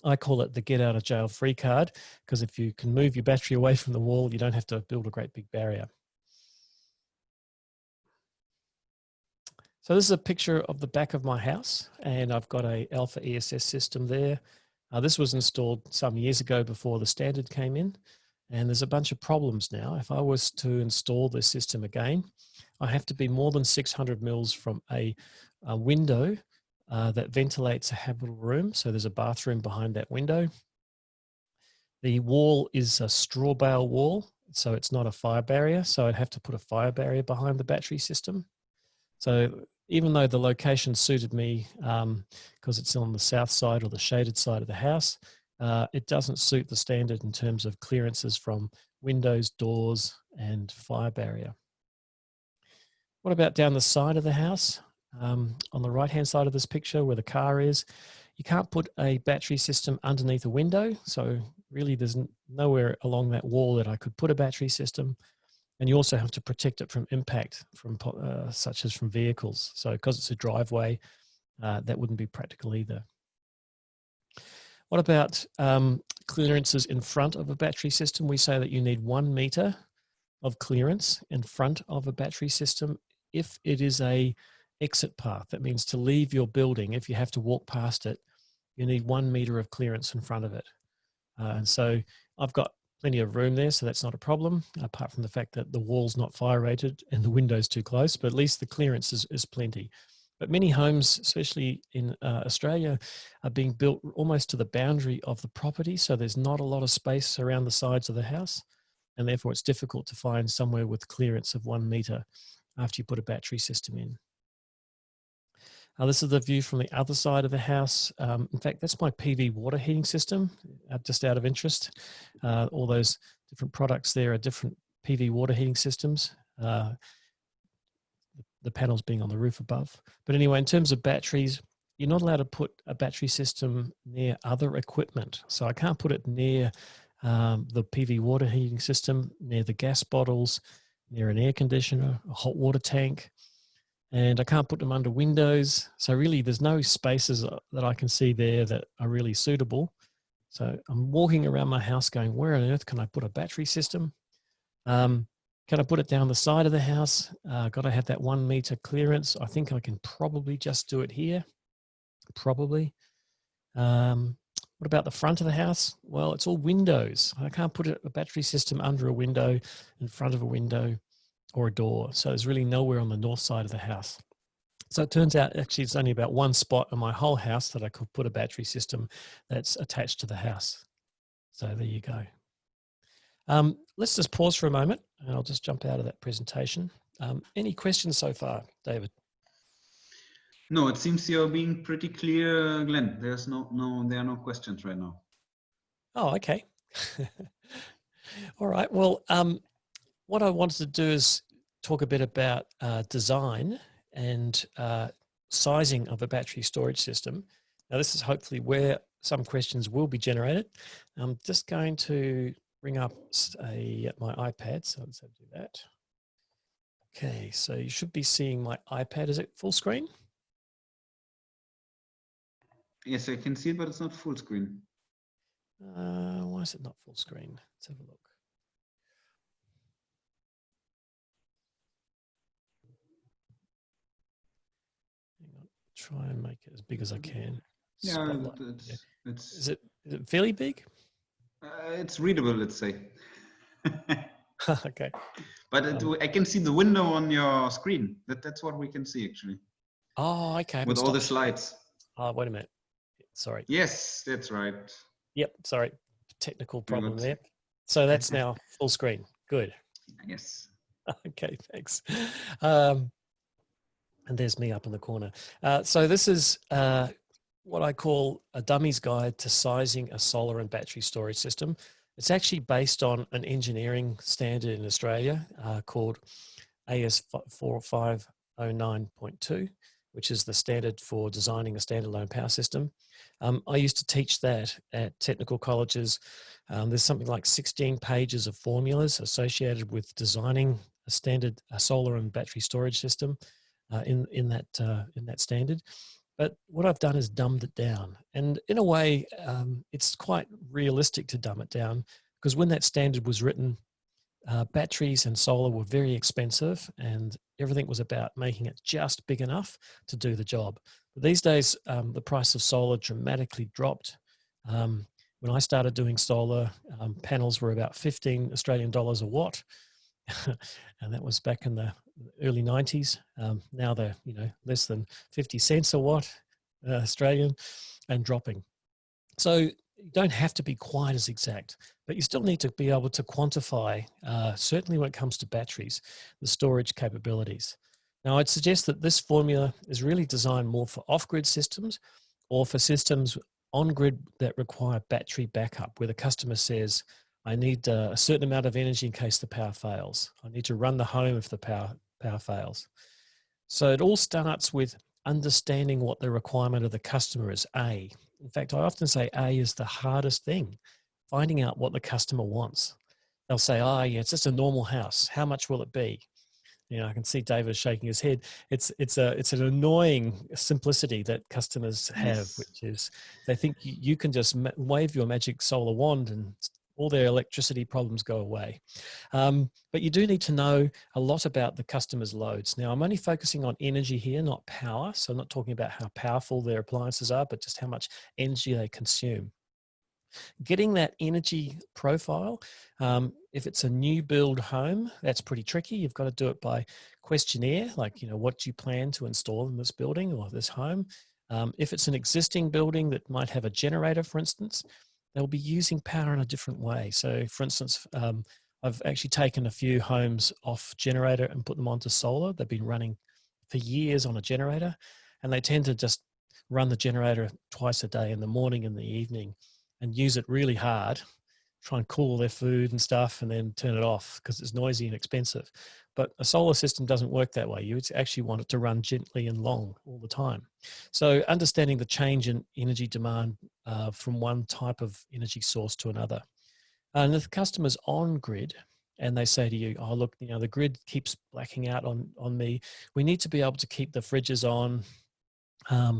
I call it the get out of jail free card, because if you can move your battery away from the wall, you don't have to build a great big barrier. So this is a picture of the back of my house, and I've got a alpha ESS system there. This was installed some years ago before the standard came in, and there's a bunch of problems now. If I was to install this system again, I have to be more than 600 mils from a window that ventilates a habitable room. So there's a bathroom behind that window. The wall is a straw bale wall, so it's not a fire barrier. So I'd have to put a fire barrier behind the battery system. So even though the location suited me because it's on the south side or the shaded side of the house, it doesn't suit the standard in terms of clearances from windows, doors, and fire barrier. What about down the side of the house? On the right-hand side of this picture where the car is, you can't put a battery system underneath a window. So really there's nowhere along that wall that I could put a battery system. And you also have to protect it from impact, from such as from vehicles. So because it's a driveway, that wouldn't be practical either. What about clearances in front of a battery system? We say that you need 1 meter of clearance in front of a battery system if it is a exit path. That means to leave your building, if you have to walk past it, you need 1 meter of clearance in front of it. And so I've got plenty of room there, so that's not a problem, apart from the fact that the wall's not fire rated and the window's too close, but at least the clearance is plenty. But many homes, especially in Australia, are being built almost to the boundary of the property, so there's not a lot of space around the sides of the house, and therefore it's difficult to find somewhere with clearance of 1 meter after you put a battery system in. This is the view from the other side of the house. In fact, that's my PV water heating system, just out of interest. All those different products there are different PV water heating systems, the panels being on the roof above. But anyway, in terms of batteries, you're not allowed to put a battery system near other equipment. So I can't put it near the PV water heating system, near the gas bottles, near an air conditioner, a hot water tank. And I can't put them under windows. So really there's no spaces that I can see there that are really suitable. So I'm walking around my house going, where on earth can I put a battery system? Can I put it down the side of the house? Got to have that 1 meter clearance. I think I can probably just do it here. Probably. What about the front of the house? Well, it's all windows. I can't put a battery system under a window, in front of a window, or a door. So there's really nowhere on the north side of the house. So it turns out actually it's only about 1 spot in my whole house that I could put a battery system that's attached to the house. So there you go. Let's just pause for a moment and I'll just jump out of that presentation. Any questions so far, David? No, it seems you're being pretty clear, Glenn. There's there are no questions right now. Oh, okay. All right. Well, what I wanted to do is talk a bit about design and sizing of a battery storage system. Now, this is hopefully where some questions will be generated. I'm just going to bring up my iPad, so let's do that. Okay, so you should be seeing my iPad. Is it full screen? Yes, I can see it, but it's not full screen. Why is it not full screen? Let's have a look. Try and make it as big as I can. Yeah, Is it fairly big? It's readable, let's say. Okay. But I can see the window on your screen. That's what we can see actually. Oh, okay. With all the slides. Oh, wait a minute. Sorry. Yes, that's right. Yep. Sorry. Technical problem there. So that's now full screen. Good. Yes. Okay. Thanks. And there's me up in the corner. So this is what I call a dummy's guide to sizing a solar and battery storage system. It's actually based on an engineering standard in Australia called AS 4509.2, which is the standard for designing a standalone power system. I used to teach that at technical colleges. There's something like 16 pages of formulas associated with designing a solar and battery storage system. In that standard, but what I've done is dumbed it down, and in a way, it's quite realistic to dumb it down because when that standard was written, batteries and solar were very expensive, and everything was about making it just big enough to do the job. But these days, the price of solar dramatically dropped. When I started doing solar, panels were about 15 Australian dollars a watt. And that was back in the early 90s. Now they're, less than 50 cents a watt Australian, and dropping. So you don't have to be quite as exact, but you still need to be able to quantify, certainly when it comes to batteries, the storage capabilities. Now, I'd suggest that this formula is really designed more for off-grid systems or for systems on-grid that require battery backup, where the customer says, I need a certain amount of energy in case the power fails. I need to run the home if the power fails. So it all starts with understanding what the requirement of the customer is, A. In fact, I often say A is the hardest thing, finding out what the customer wants. They'll say, oh, yeah, it's just a normal house. How much will it be? I can see David shaking his head. It's an annoying simplicity that customers have, which is they think you can just wave your magic solar wand and all their electricity problems go away. But you do need to know a lot about the customer's loads. Now, I'm only focusing on energy here, not power. So I'm not talking about how powerful their appliances are, but just how much energy they consume. Getting that energy profile, if it's a new build home, that's pretty tricky. You've got to do it by questionnaire, like, what do you plan to install in this building or this home? If it's an existing building that might have a generator, for instance, they'll be using power in a different way. So, for instance, I've actually taken a few homes off generator and put them onto solar. They've been running for years on a generator, and they tend to just run the generator twice a day, in the morning and the evening, and use it really hard, try and cool their food and stuff, and then turn it off because it's noisy and expensive. But a solar system doesn't work that way. You actually want it to run gently and long all the time. So understanding the change in energy demand from one type of energy source to another. And if the customer's on grid and they say to you, oh, look, the grid keeps blacking out on me, we need to be able to keep the fridges on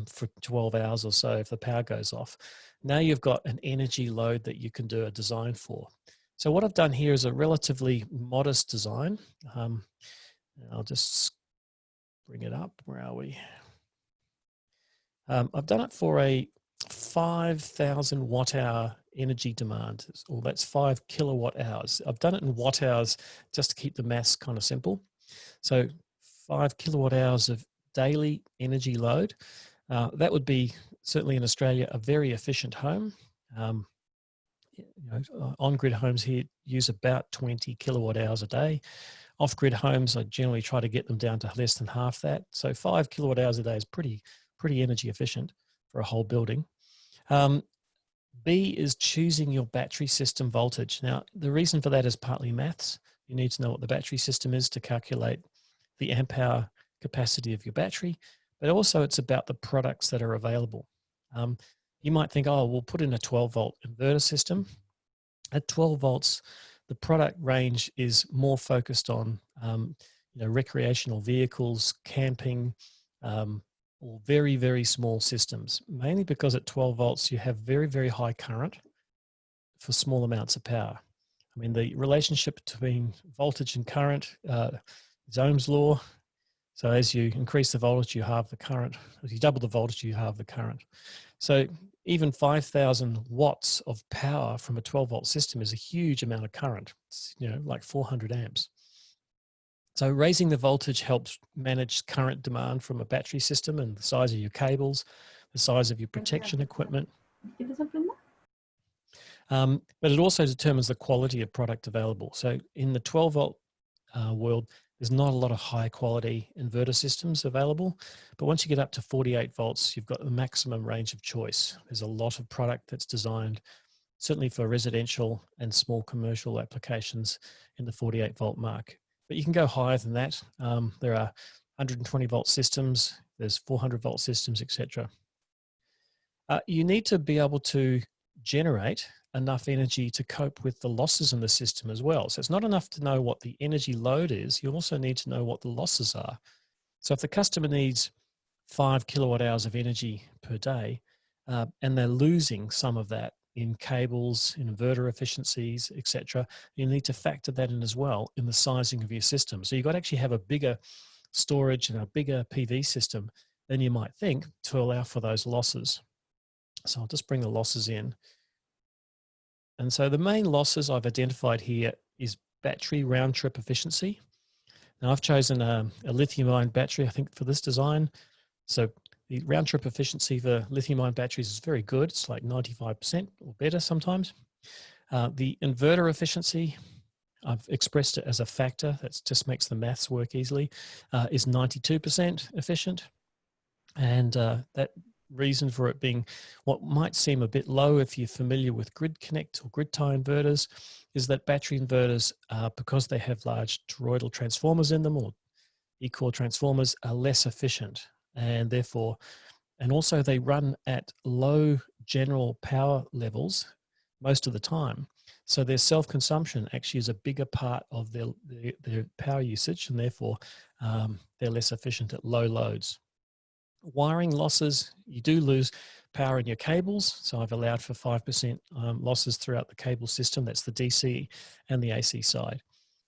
for 12 hours or so if the power goes off. Now you've got an energy load that you can do a design for. So what I've done here is a relatively modest design. I'll just bring it up. Where are we? I've done it for a 5,000 watt hour energy demand. Well, that's 5 kilowatt hours. I've done it in watt hours just to keep the maths kind of simple. So 5 kilowatt hours of daily energy load. That would be certainly in Australia a very efficient home. On-grid homes here use about 20 kilowatt hours a day. Off-grid homes, I generally try to get them down to less than half that. So 5 kilowatt hours a day is pretty energy efficient for a whole building. B is choosing your battery system voltage. Now, the reason for that is partly maths. You need to know what the battery system is to calculate the amp hour capacity of your battery, but also it's about the products that are available. You might think, oh, we'll put in a 12-volt inverter system. At 12 volts, the product range is more focused on recreational vehicles, camping, or very, very small systems, mainly because at 12 volts, you have very, very high current for small amounts of power. I mean, the relationship between voltage and current is Ohm's law. So as you increase the voltage, you halve the current. As you double the voltage, you halve the current. So even 5,000 watts of power from a 12-volt system is a huge amount of current. It's, like 400 amps. So raising the voltage helps manage current demand from a battery system and the size of your cables, the size of your protection equipment. But it also determines the quality of product available. So in the 12-volt world, there's not a lot of high quality inverter systems available, but once you get up to 48 volts, you've got the maximum range of choice. There's a lot of product that's designed certainly for residential and small commercial applications in the 48 volt mark. But you can go higher than that. There are 120 volt systems, there's 400 volt systems, etc. You need to be able to generate enough energy to cope with the losses in the system as well. So it's not enough to know what the energy load is, you also need to know what the losses are. So if the customer needs 5 kilowatt hours of energy per day, and they're losing some of that in cables, in inverter efficiencies, etc. You need to factor that in as well in the sizing of your system. So you've got to actually have a bigger storage and a bigger PV system than you might think to allow for those losses. So I'll just bring the losses in. And so the main losses I've identified here is battery round trip efficiency. Now I've chosen a lithium-ion battery, I think, for this design. So the round trip efficiency for lithium-ion batteries is very good. It's like 95% or better sometimes. The inverter efficiency, I've expressed it as a factor, that just makes the maths work easily, is 92% efficient. And that reason for it being what might seem a bit low if you're familiar with grid connect or grid tie inverters is that battery inverters, because they have large toroidal transformers in them or E-core transformers, are less efficient. And therefore, and also they run at low general power levels most of the time. So their self-consumption actually is a bigger part of their power usage, and therefore they're less efficient at low loads. Wiring losses, you do lose power in your cables. So I've allowed for 5% losses throughout the cable system. That's the DC and the AC side.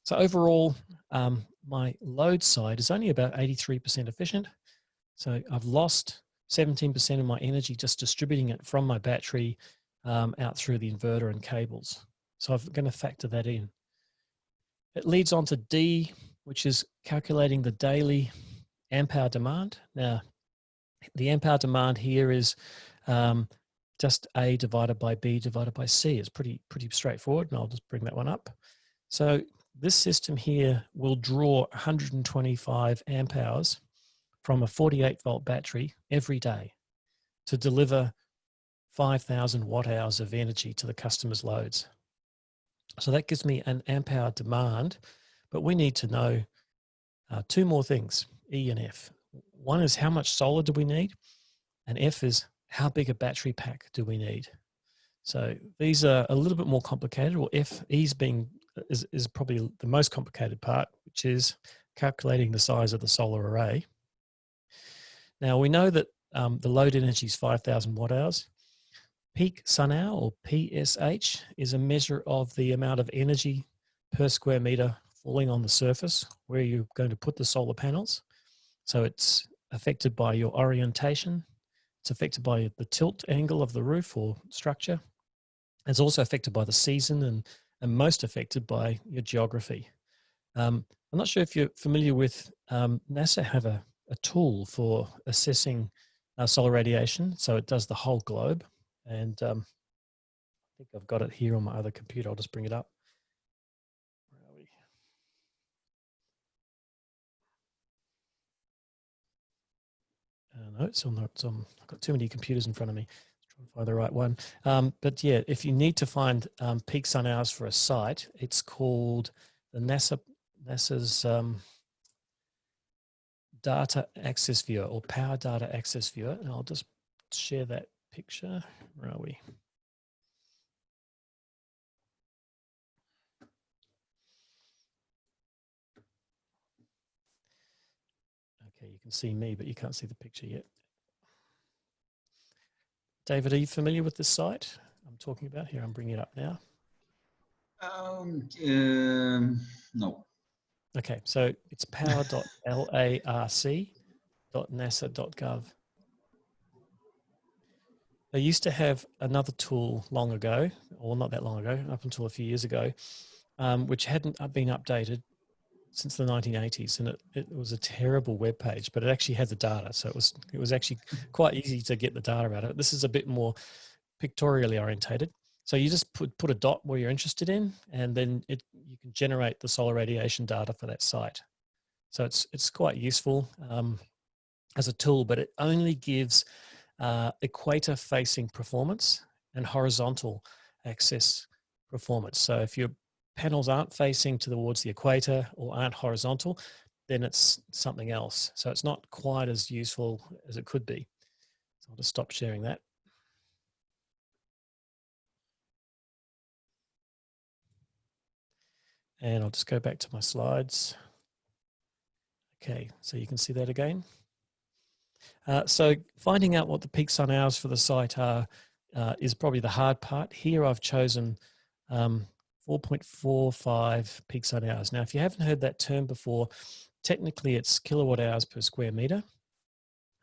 So overall, my load side is only about 83% efficient. So I've lost 17% of my energy just distributing it from my battery out through the inverter and cables. So I'm going to factor that in. It leads on to D, which is calculating the daily amp hour demand. Now, the amp hour demand here is just A divided by B divided by C. It's pretty straightforward, and I'll just bring that one up. So this system here will draw 125 amp hours from a 48-volt battery every day to deliver 5,000 watt hours of energy to the customer's loads. So that gives me an amp hour demand, but we need to know two more things, E and F. One is how much solar do we need? And F is how big a battery pack do we need? So these are a little bit more complicated, or E's is probably the most complicated part, which is calculating the size of the solar array. Now we know that the load energy is 5,000 watt hours. Peak sun hour, or PSH, is a measure of the amount of energy per square meter falling on the surface where you're going to put the solar panels. So it's affected by your orientation. It's affected by the tilt angle of the roof or structure. It's also affected by the season and most affected by your geography. I'm not sure if you're familiar with, NASA have a tool for assessing solar radiation. So it does the whole globe. And I think I've got it here on my other computer. I'll just bring it up. Where are we? No, it's on. I've got too many computers in front of me. Trying to find the right one. But yeah, if you need to find peak sun hours for a site, it's called the NASA's data access viewer, or power data access viewer. And I'll just share that picture. Where are we? Okay, you can see me, but you can't see the picture yet. David, are you familiar with this site I'm talking about here? I'm bringing it up now. No. Okay, so it's power.larc.nasa.gov. They used to have another tool long ago, or not that long ago, up until a few years ago, which hadn't been updated since the 1980s, and it was a terrible web page, but it actually had the data, so it was actually quite easy to get the data out of it. This is a bit more pictorially orientated. So you just put a dot where you're interested in, and then you can generate the solar radiation data for that site. So it's quite useful as a tool, but it only gives equator-facing performance and horizontal axis performance. So if your panels aren't facing towards the equator or aren't horizontal, then it's something else. So it's not quite as useful as it could be. So I'll just stop sharing that. And I'll just go back to my slides. Okay, so you can see that again. So finding out what the peak sun hours for the site are is probably the hard part. Here I've chosen 4.45 peak sun hours. Now, if you haven't heard that term before, technically it's kilowatt hours per square meter.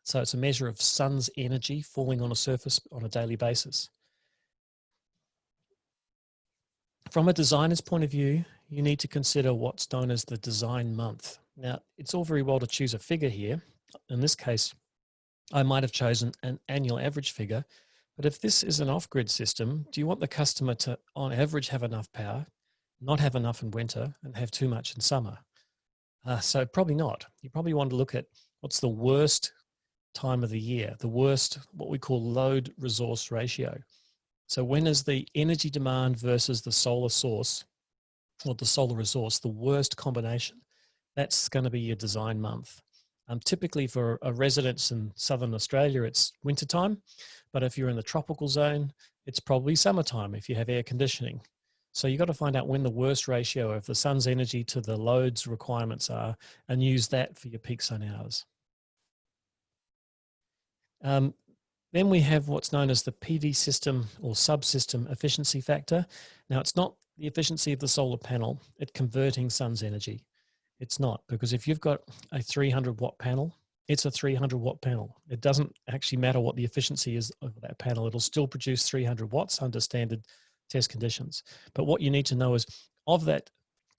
So it's a measure of sun's energy falling on a surface on a daily basis. From a designer's point of view, you need to consider what's known as the design month. Now, it's all very well to choose a figure here. In this case, I might have chosen an annual average figure, but if this is an off-grid system, do you want the customer to, on average, have enough power, not have enough in winter, and have too much in summer? So probably not. You probably want to look at what's the worst time of the year, the worst, what we call load resource ratio. So when is the energy demand versus the solar source or the solar resource the worst combination? That's going to be your design month. Typically for a residence in Southern Australia, it's wintertime, but if you're in the tropical zone, it's probably summertime if you have air conditioning. So you've got to find out when the worst ratio of the sun's energy to the load's requirements are and use that for your peak sun hours. Then we have what's known as the PV system or subsystem efficiency factor. Now, it's not the efficiency of the solar panel at converting sun's energy. It's not, because if you've got a 300 watt panel, it's a 300 watt panel. It doesn't actually matter what the efficiency is of that panel. It'll still produce 300 watts under standard test conditions. But what you need to know is, of that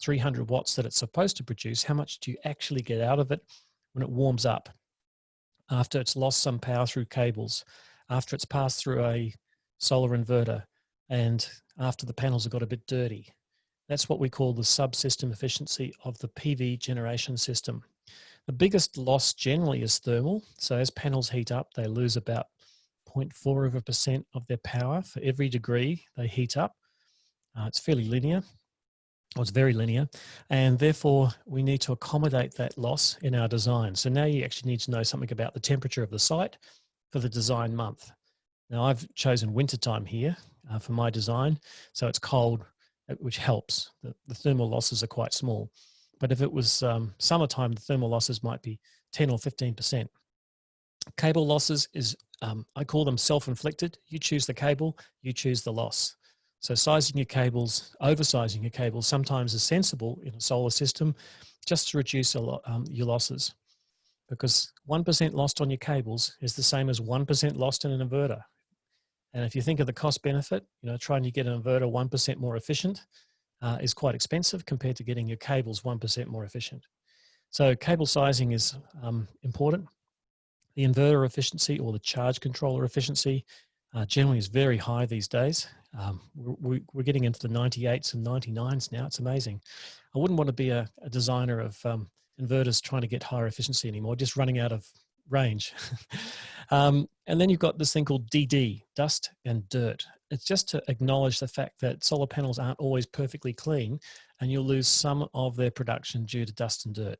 300 watts that it's supposed to produce, how much do you actually get out of it when it warms up, after it's lost some power through cables, after it's passed through a solar inverter, and after the panels have got a bit dirty. That's what we call the subsystem efficiency of the PV generation system. The biggest loss generally is thermal. So as panels heat up, they lose about 0.4% of their power for every degree they heat up. It's fairly linear, or it's very linear, and therefore we need to accommodate that loss in our design. So now you actually need to know something about the temperature of the site for the design month. Now I've chosen wintertime here for my design, so it's cold, which helps. The thermal losses are quite small. But if it was summertime, the thermal losses might be 10 or 15%. Cable losses is, I call them self-inflicted. You choose the cable, you choose the loss. So sizing your cables, oversizing your cables sometimes is sensible in a solar system just to reduce your losses. Because 1% lost on your cables is the same as 1% lost in an inverter. And if you think of the cost benefit, trying to get an inverter 1% more efficient is quite expensive compared to getting your cables 1% more efficient. So cable sizing is important. The inverter efficiency or the charge controller efficiency generally is very high these days. We're getting into the 98s and 99s now. It's amazing. I wouldn't want to be a designer of inverters trying to get higher efficiency anymore, just running out of range. And then you've got this thing called DD, dust and dirt. It's just to acknowledge the fact that solar panels aren't always perfectly clean, and you'll lose some of their production due to dust and dirt.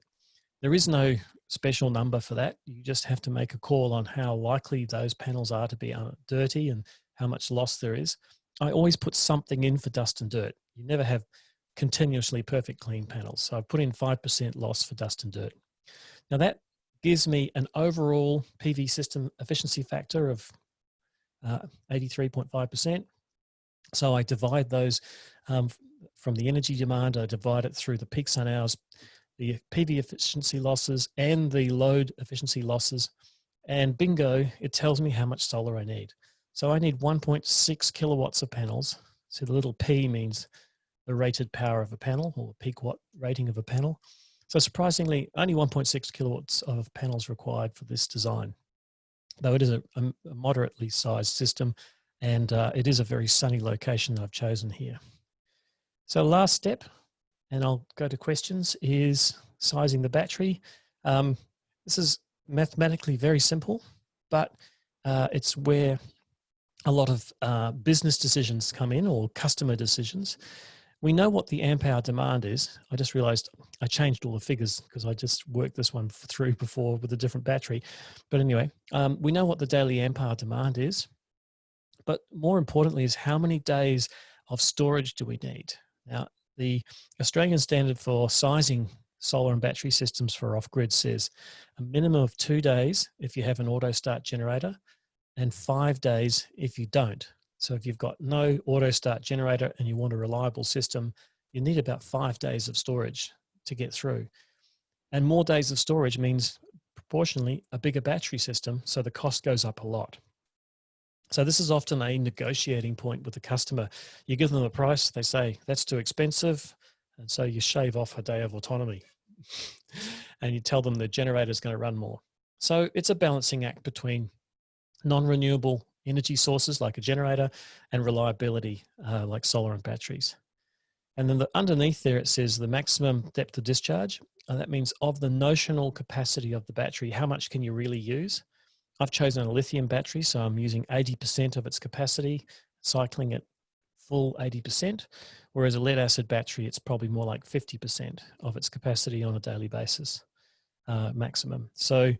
There is no special number for that. You just have to make a call on how likely those panels are to be dirty and how much loss there is. I always put something in for dust and dirt. You never have continuously perfect clean panels. So I put in 5% loss for dust and dirt. Now that gives me an overall PV system efficiency factor of 83.5%. So I divide those from the energy demand, I divide it through the peak sun hours, the PV efficiency losses and the load efficiency losses, and bingo, it tells me how much solar I need. So I need 1.6 kilowatts of panels. So the little P means the rated power of a panel, or the peak watt rating of a panel. So surprisingly, only 1.6 kilowatts of panels required for this design, though it is a moderately sized system, and it is a very sunny location that I've chosen here. So last step, and I'll go to questions, is sizing the battery. This is mathematically very simple, but it's where a lot of business decisions come in, or customer decisions. We know what the amp hour demand is. I just realized I changed all the figures because I just worked this one through before with a different battery. But anyway, we know what the daily amp hour demand is, but more importantly is how many days of storage do we need? Now, the Australian standard for sizing solar and battery systems for off-grid says a minimum of 2 days if you have an auto start generator, and 5 days if you don't. So if you've got no auto start generator and you want a reliable system, you need about 5 days of storage to get through. And more days of storage means proportionally a bigger battery system, so the cost goes up a lot. So this is often a negotiating point with the customer. You give them a price, they say, that's too expensive, and so you shave off a day of autonomy. And you tell them the generator is going to run more. So it's a balancing act between non-renewable energy sources like a generator and reliability like solar and batteries. And then underneath there, it says the maximum depth of discharge. And that means of the notional capacity of the battery, how much can you really use? I've chosen a lithium battery, so I'm using 80% of its capacity, cycling at full 80%, whereas a lead acid battery, it's probably more like 50% of its capacity on a daily basis, maximum. So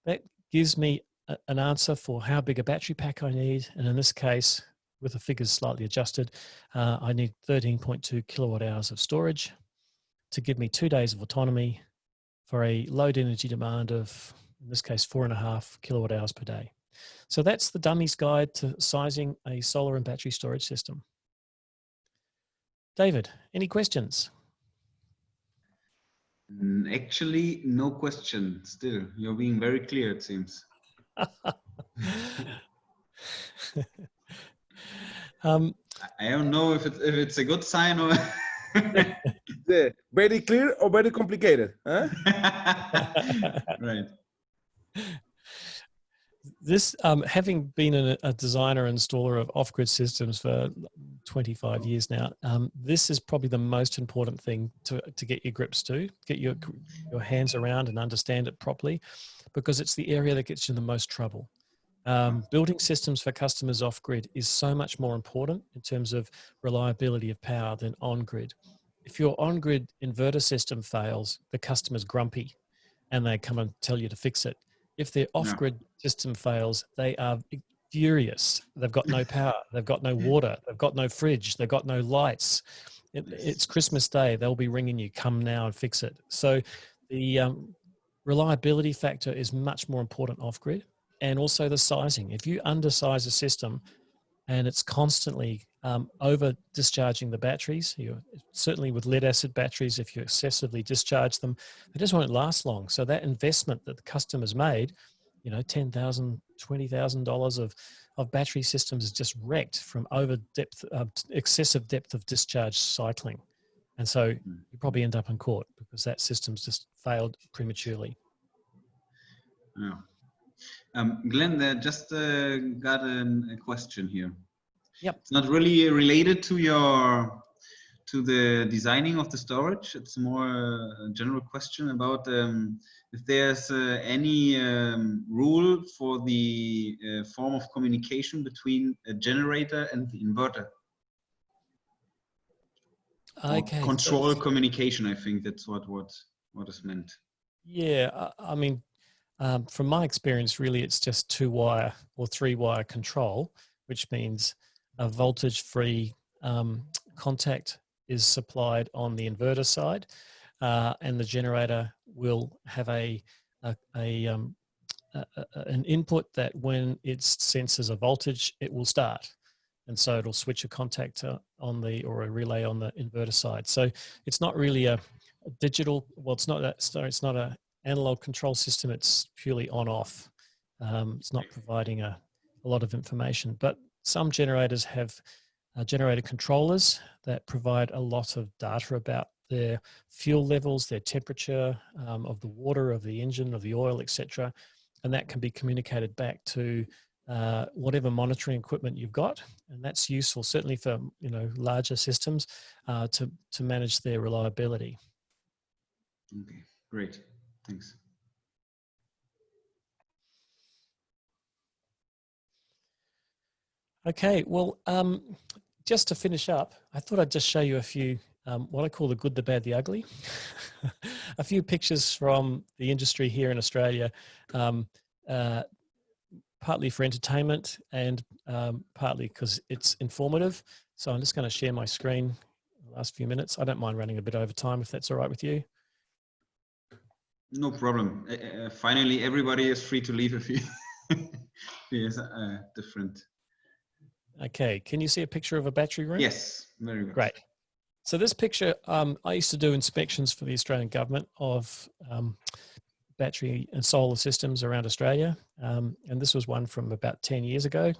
that gives me an answer for how big a battery pack I need. And in this case, with the figures slightly adjusted, I need 13.2 kilowatt hours of storage to give me 2 days of autonomy for a load energy demand of, in this case, 4.5 kilowatt hours per day. So that's the dummy's guide to sizing a solar and battery storage system. David, any questions? Actually, no question still. You're being very clear, it seems. I don't know if it's a good sign or... Very clear or very complicated? Huh? Right. This, having been a designer and installer of off-grid systems for 25 years now, this is probably the most important thing to get your grips to, get your hands around and understand it properly, because it's the area that gets you in the most trouble. Building systems for customers off-grid is so much more important in terms of reliability of power than on-grid. If your on-grid inverter system fails, the customer's grumpy and they come and tell you to fix it. If their off-grid system fails, they are furious. They've got no power, they've got no water, they've got no fridge, they've got no lights. It's Christmas Day, they'll be ringing you, come now and fix it. So the reliability factor is much more important off-grid, and also the sizing. If you undersize a system and it's constantly over discharging the batteries, certainly with lead acid batteries, if you excessively discharge them, they just won't last long. So that investment that the customer's made, you know, $10,000, $20,000 of battery systems is just wrecked from excessive depth of discharge cycling. And so you probably end up in court because that system's just failed prematurely. Yeah. Glenn, just got a question here. Yep. It's not really related to the designing of the storage. It's more a general question about if there's any rule for the form of communication between a generator and the inverter. Okay. Or control communication, I think that's what is meant. Yeah, I mean, from my experience, really, it's just 2-wire or 3-wire control, which means a voltage-free contact is supplied on the inverter side, and the generator will have an input that when it senses a voltage, it will start. And so it'll switch a contact or a relay on the inverter side. So it's not really a digital, well, it's not an analog control system. It's purely on-off. It's not providing a lot of information, but some generators have generator controllers that provide a lot of data about their fuel levels, their temperature of the water, of the engine, of the oil, etc. And that can be communicated back to whatever monitoring equipment you've got, and that's useful certainly for larger systems to manage their reliability. Okay, great, thanks. Okay, well, just to finish up, I thought I'd just show you a few what I call the good, the bad, the ugly. A few pictures from the industry here in Australia. Partly for entertainment and partly because it's informative. So I'm just going to share my screen the last few minutes. I don't mind running a bit over time if that's all right with you. No problem. Finally, everybody is free to leave if he is different. Okay, can you see a picture of a battery room? Yes, very good. Great. So this picture, I used to do inspections for the Australian government of battery and solar systems around Australia. And this was one from about 10 years ago.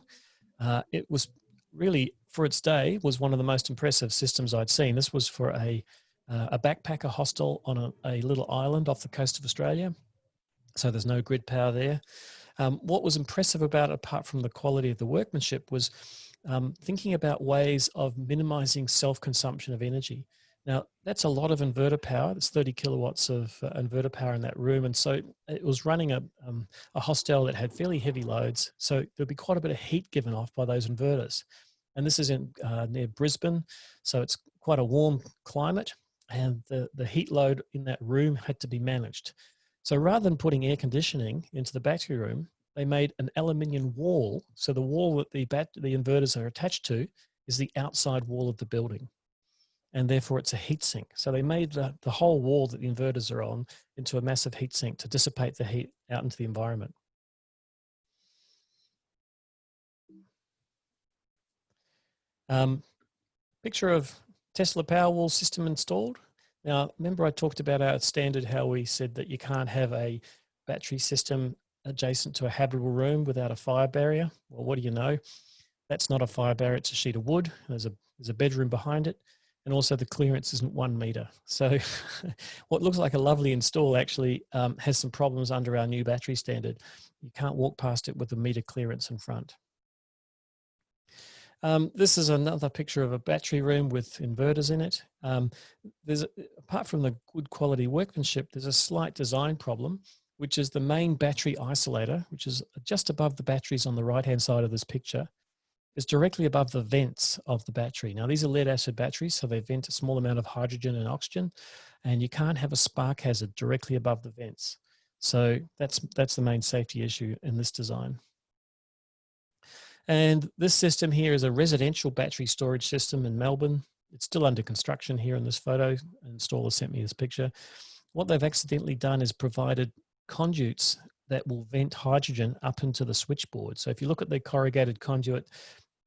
It was really, for its day, was one of the most impressive systems I'd seen. This was for a backpacker hostel on a little island off the coast of Australia. So there's no grid power there. What was impressive about it, apart from the quality of the workmanship, was thinking about ways of minimizing self-consumption of energy. Now, that's a lot of inverter power. It's 30 kilowatts of inverter power in that room. And so it was running a hostel that had fairly heavy loads. So there'd be quite a bit of heat given off by those inverters. And this is in near Brisbane. So it's quite a warm climate. And the heat load in that room had to be managed. So rather than putting air conditioning into the battery room, they made an aluminium wall. So the wall that the inverters are attached to is the outside wall of the building. And therefore it's a heat sink. So they made the whole wall that the inverters are on into a massive heat sink to dissipate the heat out into the environment. Picture of Tesla Powerwall system installed. Now, remember I talked about our standard, how we said that you can't have a battery system adjacent to a habitable room without a fire barrier. Well, what do you know? That's not a fire barrier, it's a sheet of wood. There's a bedroom behind it. And also the clearance isn't 1 meter. So what looks like a lovely install actually has some problems under our new battery standard. You can't walk past it with a meter clearance in front. This is another picture of a battery room with inverters in it. Apart from the good quality workmanship, there's a slight design problem, which is the main battery isolator, which is just above the batteries on the right-hand side of this picture, is directly above the vents of the battery. Now, these are lead acid batteries, so they vent a small amount of hydrogen and oxygen, and you can't have a spark hazard directly above the vents. So that's the main safety issue in this design. And this system here is a residential battery storage system in Melbourne. It's still under construction here in this photo. An installer sent me this picture. What they've accidentally done is provided conduits that will vent hydrogen up into the switchboard. So if you look at the corrugated conduit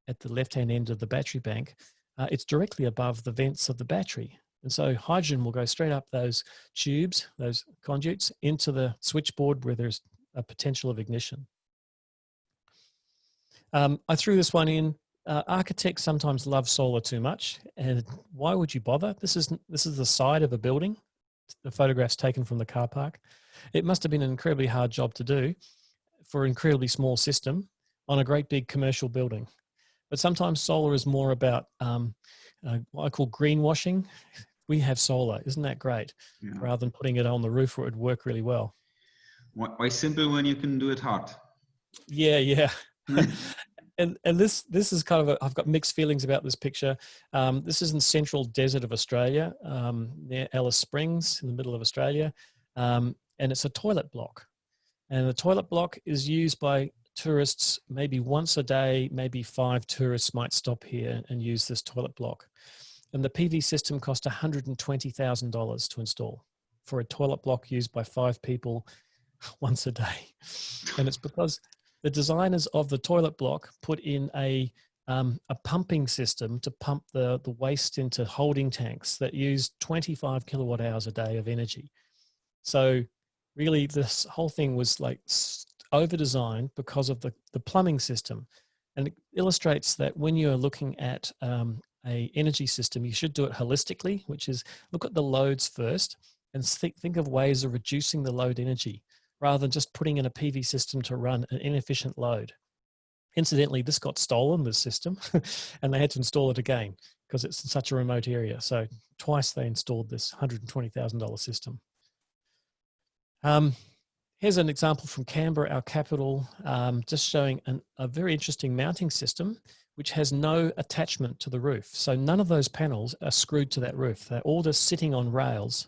at the left-hand end of the battery bank, it's directly above the vents of the battery. And so hydrogen will go straight up those tubes, those conduits, into the switchboard where there's a potential of ignition. I threw this one in. Architects sometimes love solar too much, and why would you bother? This is the side of a building. The photograph's taken from the car park. It must have been an incredibly hard job to do for an incredibly small system on a great big commercial building. But sometimes solar is more about what I call greenwashing. We have solar, isn't that great? Yeah. Rather than putting it on the roof where it would work really well. Why simple when you can do it hard? Yeah, yeah. And this is kind of I've got mixed feelings about this picture. This is in the central desert of Australia, near Alice Springs in the middle of Australia. And it's a toilet block. And the toilet block is used by tourists maybe once a day, maybe 5 tourists might stop here and use this toilet block. And the PV system cost $120,000 to install for a toilet block used by 5 people once a day. And it's because the designers of the toilet block put in a pumping system to pump the waste into holding tanks that use 25 kilowatt hours a day of energy. So really this whole thing was like over-designed because of the plumbing system. And it illustrates that when you're looking at a energy system, you should do it holistically, which is look at the loads first and think of ways of reducing the load energy, rather than just putting in a PV system to run an inefficient load. Incidentally, this got stolen, this system, and they had to install it again because it's in such a remote area. So twice they installed this $120,000 system. Here's an example from Canberra, our capital, just showing a very interesting mounting system which has no attachment to the roof. So none of those panels are screwed to that roof. They're all just sitting on rails.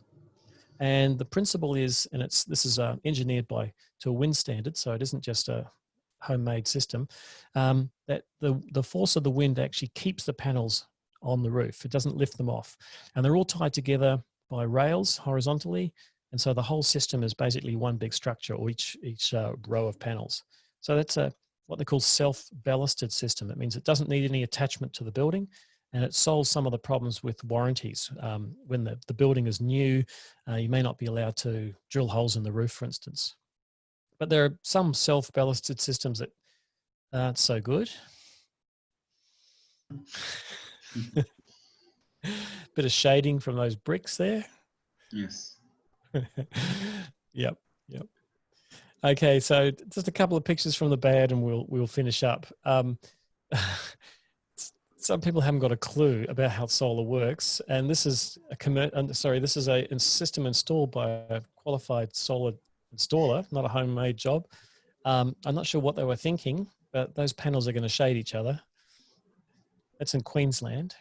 And the principle is, and this is engineered to a wind standard, so it isn't just a homemade system, that the force of the wind actually keeps the panels on the roof. It doesn't lift them off. And they're all tied together by rails horizontally. And so the whole system is basically one big structure, or each row of panels. So that's a what they call self-ballasted system. It means it doesn't need any attachment to the building, and it solves some of the problems with warranties. When the building is new, you may not be allowed to drill holes in the roof, for instance. But there are some self-ballasted systems that aren't so good. Bit of shading from those bricks there. Yes. Yep. Okay, so just a couple of pictures from the bad, and we'll finish up. Some people haven't got a clue about how solar works, and this is this is a system installed by a qualified solar installer, not a homemade job. I'm not sure what they were thinking, but those panels are going to shade each other. That's in Queensland.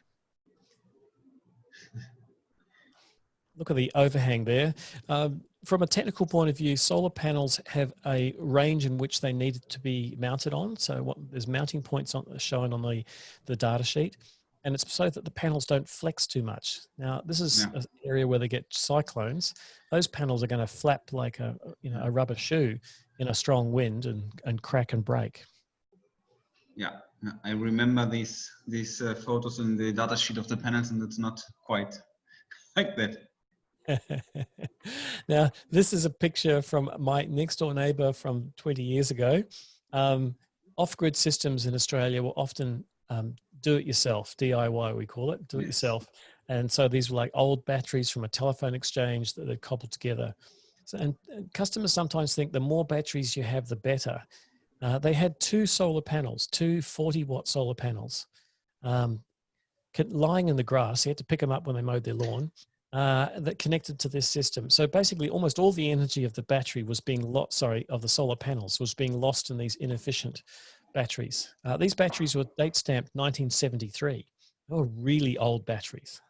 Look at the overhang there. From a technical point of view, solar panels have a range in which they need to be mounted on. So there's mounting points shown on the data sheet, and it's so that the panels don't flex too much. Now, this is an area where they get cyclones. Those panels are going to flap like a rubber shoe in a strong wind and crack and break. Yeah, I remember these photos in the data sheet of the panels, and it's not quite like that. Now, this is a picture from my next door neighbor from 20 years ago. Off-grid systems in Australia will often do it yourself, DIY we call it, do it yourself. And so these were like old batteries from a telephone exchange that they'd cobbled together. So, and customers sometimes think the more batteries you have, the better. They had two solar panels, two 40-watt solar panels, lying in the grass. You had to pick them up when they mowed their lawn. That connected to this system. So basically almost all the energy of the battery was being of the solar panels was being lost in these inefficient batteries. These batteries were date stamped 1973. They were really old batteries.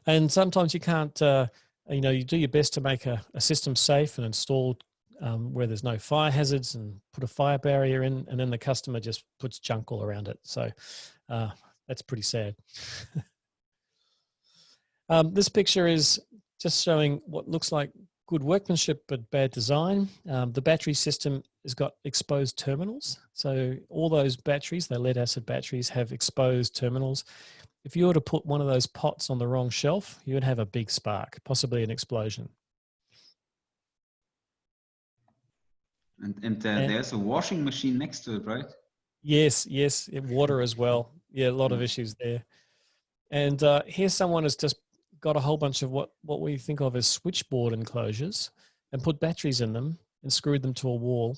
And sometimes you can't, you do your best to make a system safe and install where there's no fire hazards and put a fire barrier in, and then the customer just puts junk all around it. So that's pretty sad. This picture is just showing what looks like good workmanship but bad design. The battery system has got exposed terminals. So all those batteries, the lead acid batteries, have exposed terminals. If you were to put one of those pots on the wrong shelf, you would have a big spark, possibly an explosion. And there's a washing machine next to it, right? Yes, water as well. Yeah, a lot of issues there. And here someone has just got a whole bunch of what we think of as switchboard enclosures and put batteries in them and screwed them to a wall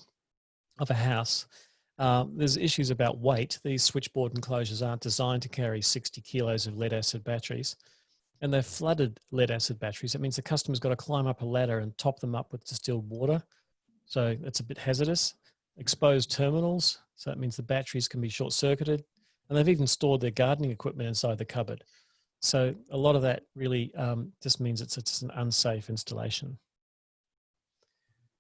of a house. There's issues about weight. These switchboard enclosures aren't designed to carry 60 kilos of lead acid batteries, and they're flooded lead acid batteries. It means the customer's got to climb up a ladder and top them up with distilled water. So it's a bit hazardous. Exposed terminals. So that means the batteries can be short-circuited, and they've even stored their gardening equipment inside the cupboard. So a lot of that really just means it's an unsafe installation.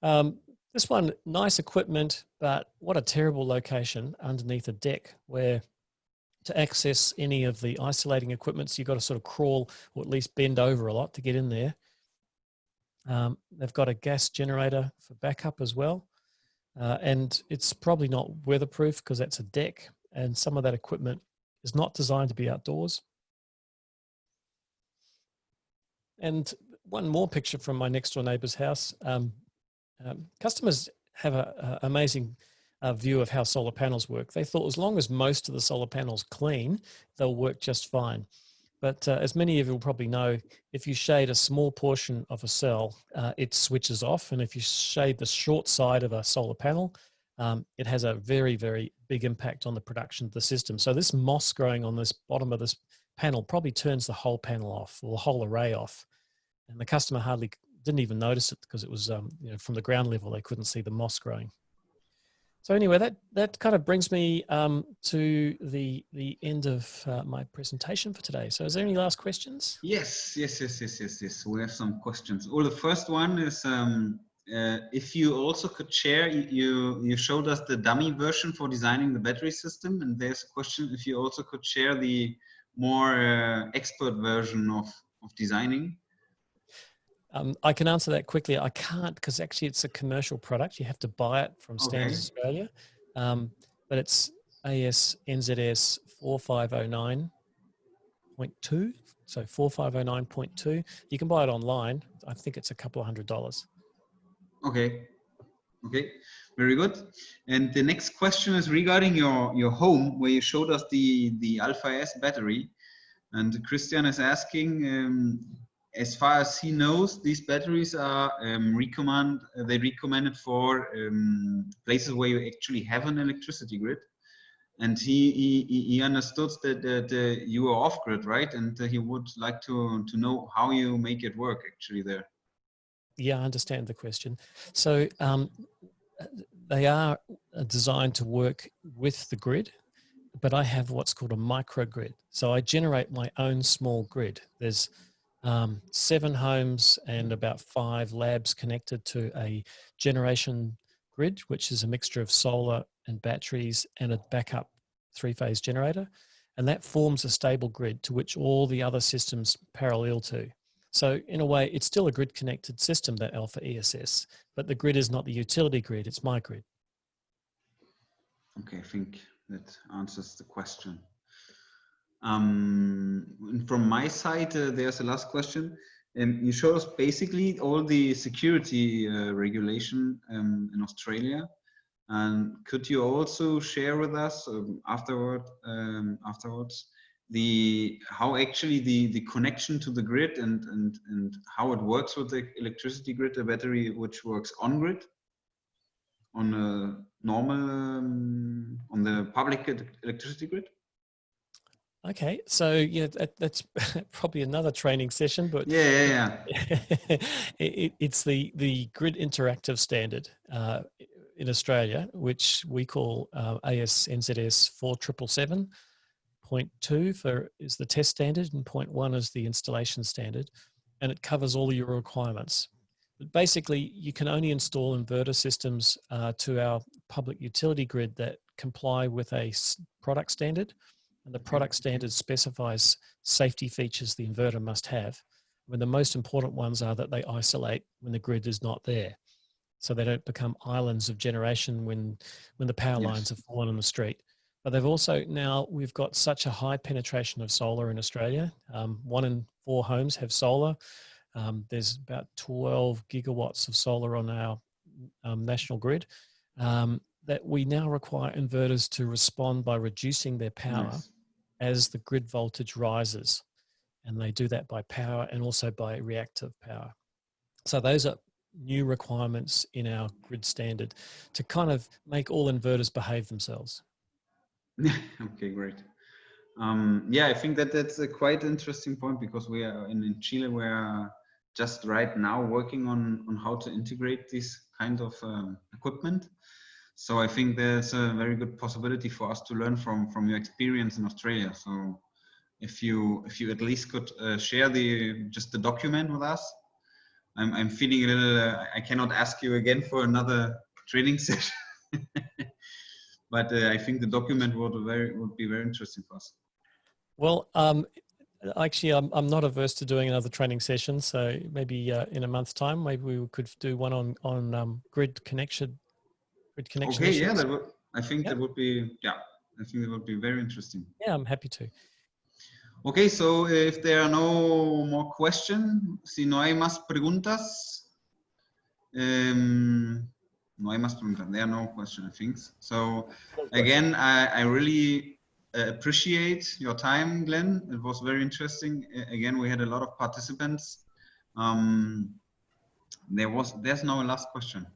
This one, nice equipment, but what a terrible location underneath a deck where to access any of the isolating equipment, you've got to sort of crawl or at least bend over a lot to get in there. They've got a gas generator for backup as well. And it's probably not weatherproof because that's a deck, and some of that equipment is not designed to be outdoors. And one more picture from my next door neighbor's house. Customers have an amazing view of how solar panels work. They thought as long as most of the solar panels clean, they'll work just fine. But as many of you will probably know, if you shade a small portion of a cell, it switches off. And if you shade the short side of a solar panel, it has a very, very big impact on the production of the system. So this moss growing on this bottom of this panel probably turns the whole panel off, or the whole array off. And the customer didn't even notice it because it was, from the ground level, they couldn't see the moss growing. So anyway, that kind of brings me to the end of my presentation for today. So is there any last questions? Yes. We have some questions. Well, the first one is if you also could share, you showed us the dummy version for designing the battery system, and there's a question if you also could share the more expert version of designing. I can answer that quickly. I can't because actually it's a commercial product. You have to buy it from Standards Australia. But it's AS NZS 4509.2. So 4509.2. You can buy it online. I think it's a couple of $100. Okay. Okay, very good. And the next question is regarding your home, where you showed us the Alpha S battery. And Christian is asking, as far as he knows, these batteries are recommended for places where you actually have an electricity grid. And he understood that you are off grid, right? And he would like to know how you make it work actually there. Yeah, I understand the question. So they are designed to work with the grid, but I have what's called a microgrid. So I generate my own small grid. There's 7 homes and about 5 labs connected to a generation grid, which is a mixture of solar and batteries and a backup 3-phase generator. And that forms a stable grid to which all the other systems parallel to. So in a way, it's still a grid connected system, that Alpha ESS, but the grid is not the utility grid, it's my grid. Okay, I think that answers the question. From my side, there's a last question. You showed us basically all the security regulation in Australia. And could you also share with us afterwards how actually the connection to the grid and how it works with the electricity grid, the battery which works on grid, on a normal on the public electricity grid? Okay, so yeah, that's probably another training session, but yeah. It's the grid interactive standard in Australia, which we call AS NZS 4777.2 is the test standard, and 0.1 is the installation standard, and it covers all your requirements. But basically, you can only install inverter systems to our public utility grid that comply with a product standard. And the product standard specifies safety features the inverter must have. When the most important ones are that they isolate when the grid is not there, so they don't become islands of generation when the power lines have fallen on the street. But they've also, now we've got such a high penetration of solar in Australia. 1 in 4 homes have solar. There's about 12 gigawatts of solar on our national grid. That we now require inverters to respond by reducing their power as the grid voltage rises. And they do that by power and also by reactive power. So those are new requirements in our grid standard to kind of make all inverters behave themselves. Okay, great. Yeah, I think that's a quite interesting point, because we are in Chile, we are just right now working on how to integrate this kind of equipment. So I think there's a very good possibility for us to learn from your experience in Australia. So if you at least could share just the document with us. I'm feeling a little, I cannot ask you again for another training session, but I think the document would be very interesting for us. Well, actually, I'm not averse to doing another training session. So maybe in a month's time, maybe we could do one on grid connection. Okay, issues. Yeah, I think that would be, I think that would be very interesting. Yeah, I'm happy to. Okay, so if there are no more questions, si no hay más preguntas, no hay más preguntas, there are no questions, I think. So again, I really appreciate your time, Glenn. It was very interesting. Again, we had a lot of participants. There's no last question.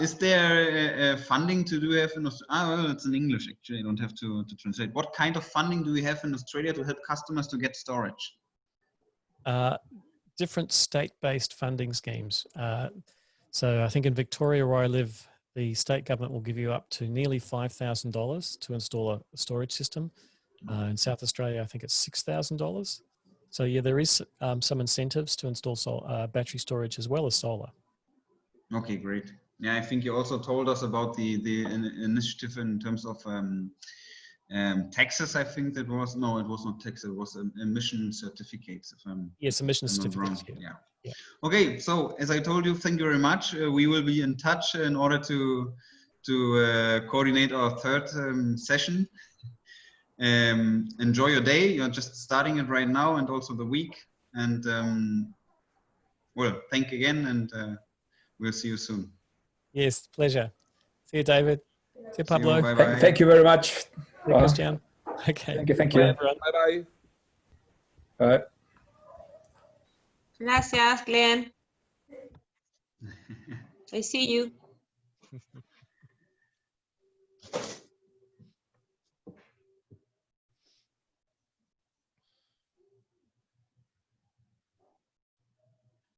Is there funding to do have in Australia? Well, it's in English actually. I don't have to translate. What kind of funding do we have in Australia to help customers to get storage? Different state-based funding schemes. So I think in Victoria, where I live, the state government will give you up to nearly $5,000 to install a storage system. In South Australia, I think it's $6,000. So yeah, there is some incentives to install battery storage as well as solar. Okay, great. Yeah, I think you also told us about the initiative in terms of taxes. I think that was no, it was not taxes. It was emission certificates. If I'm yes, emission I'm not certificates. wrong. Yeah. Yeah. Okay. So as I told you, thank you very much. We will be in touch in order to coordinate our third session. Enjoy your day. You're just starting it right now, and also the week. And well, thank you again, and we'll see you soon. Yes, pleasure. See you, David. See you, Pablo. See you, bye-bye. Thank you very much. See you, Christian. Okay. Thank you. Thank Bye, you. everyone. Bye bye. Bye. Gracias, Glenn. I see you.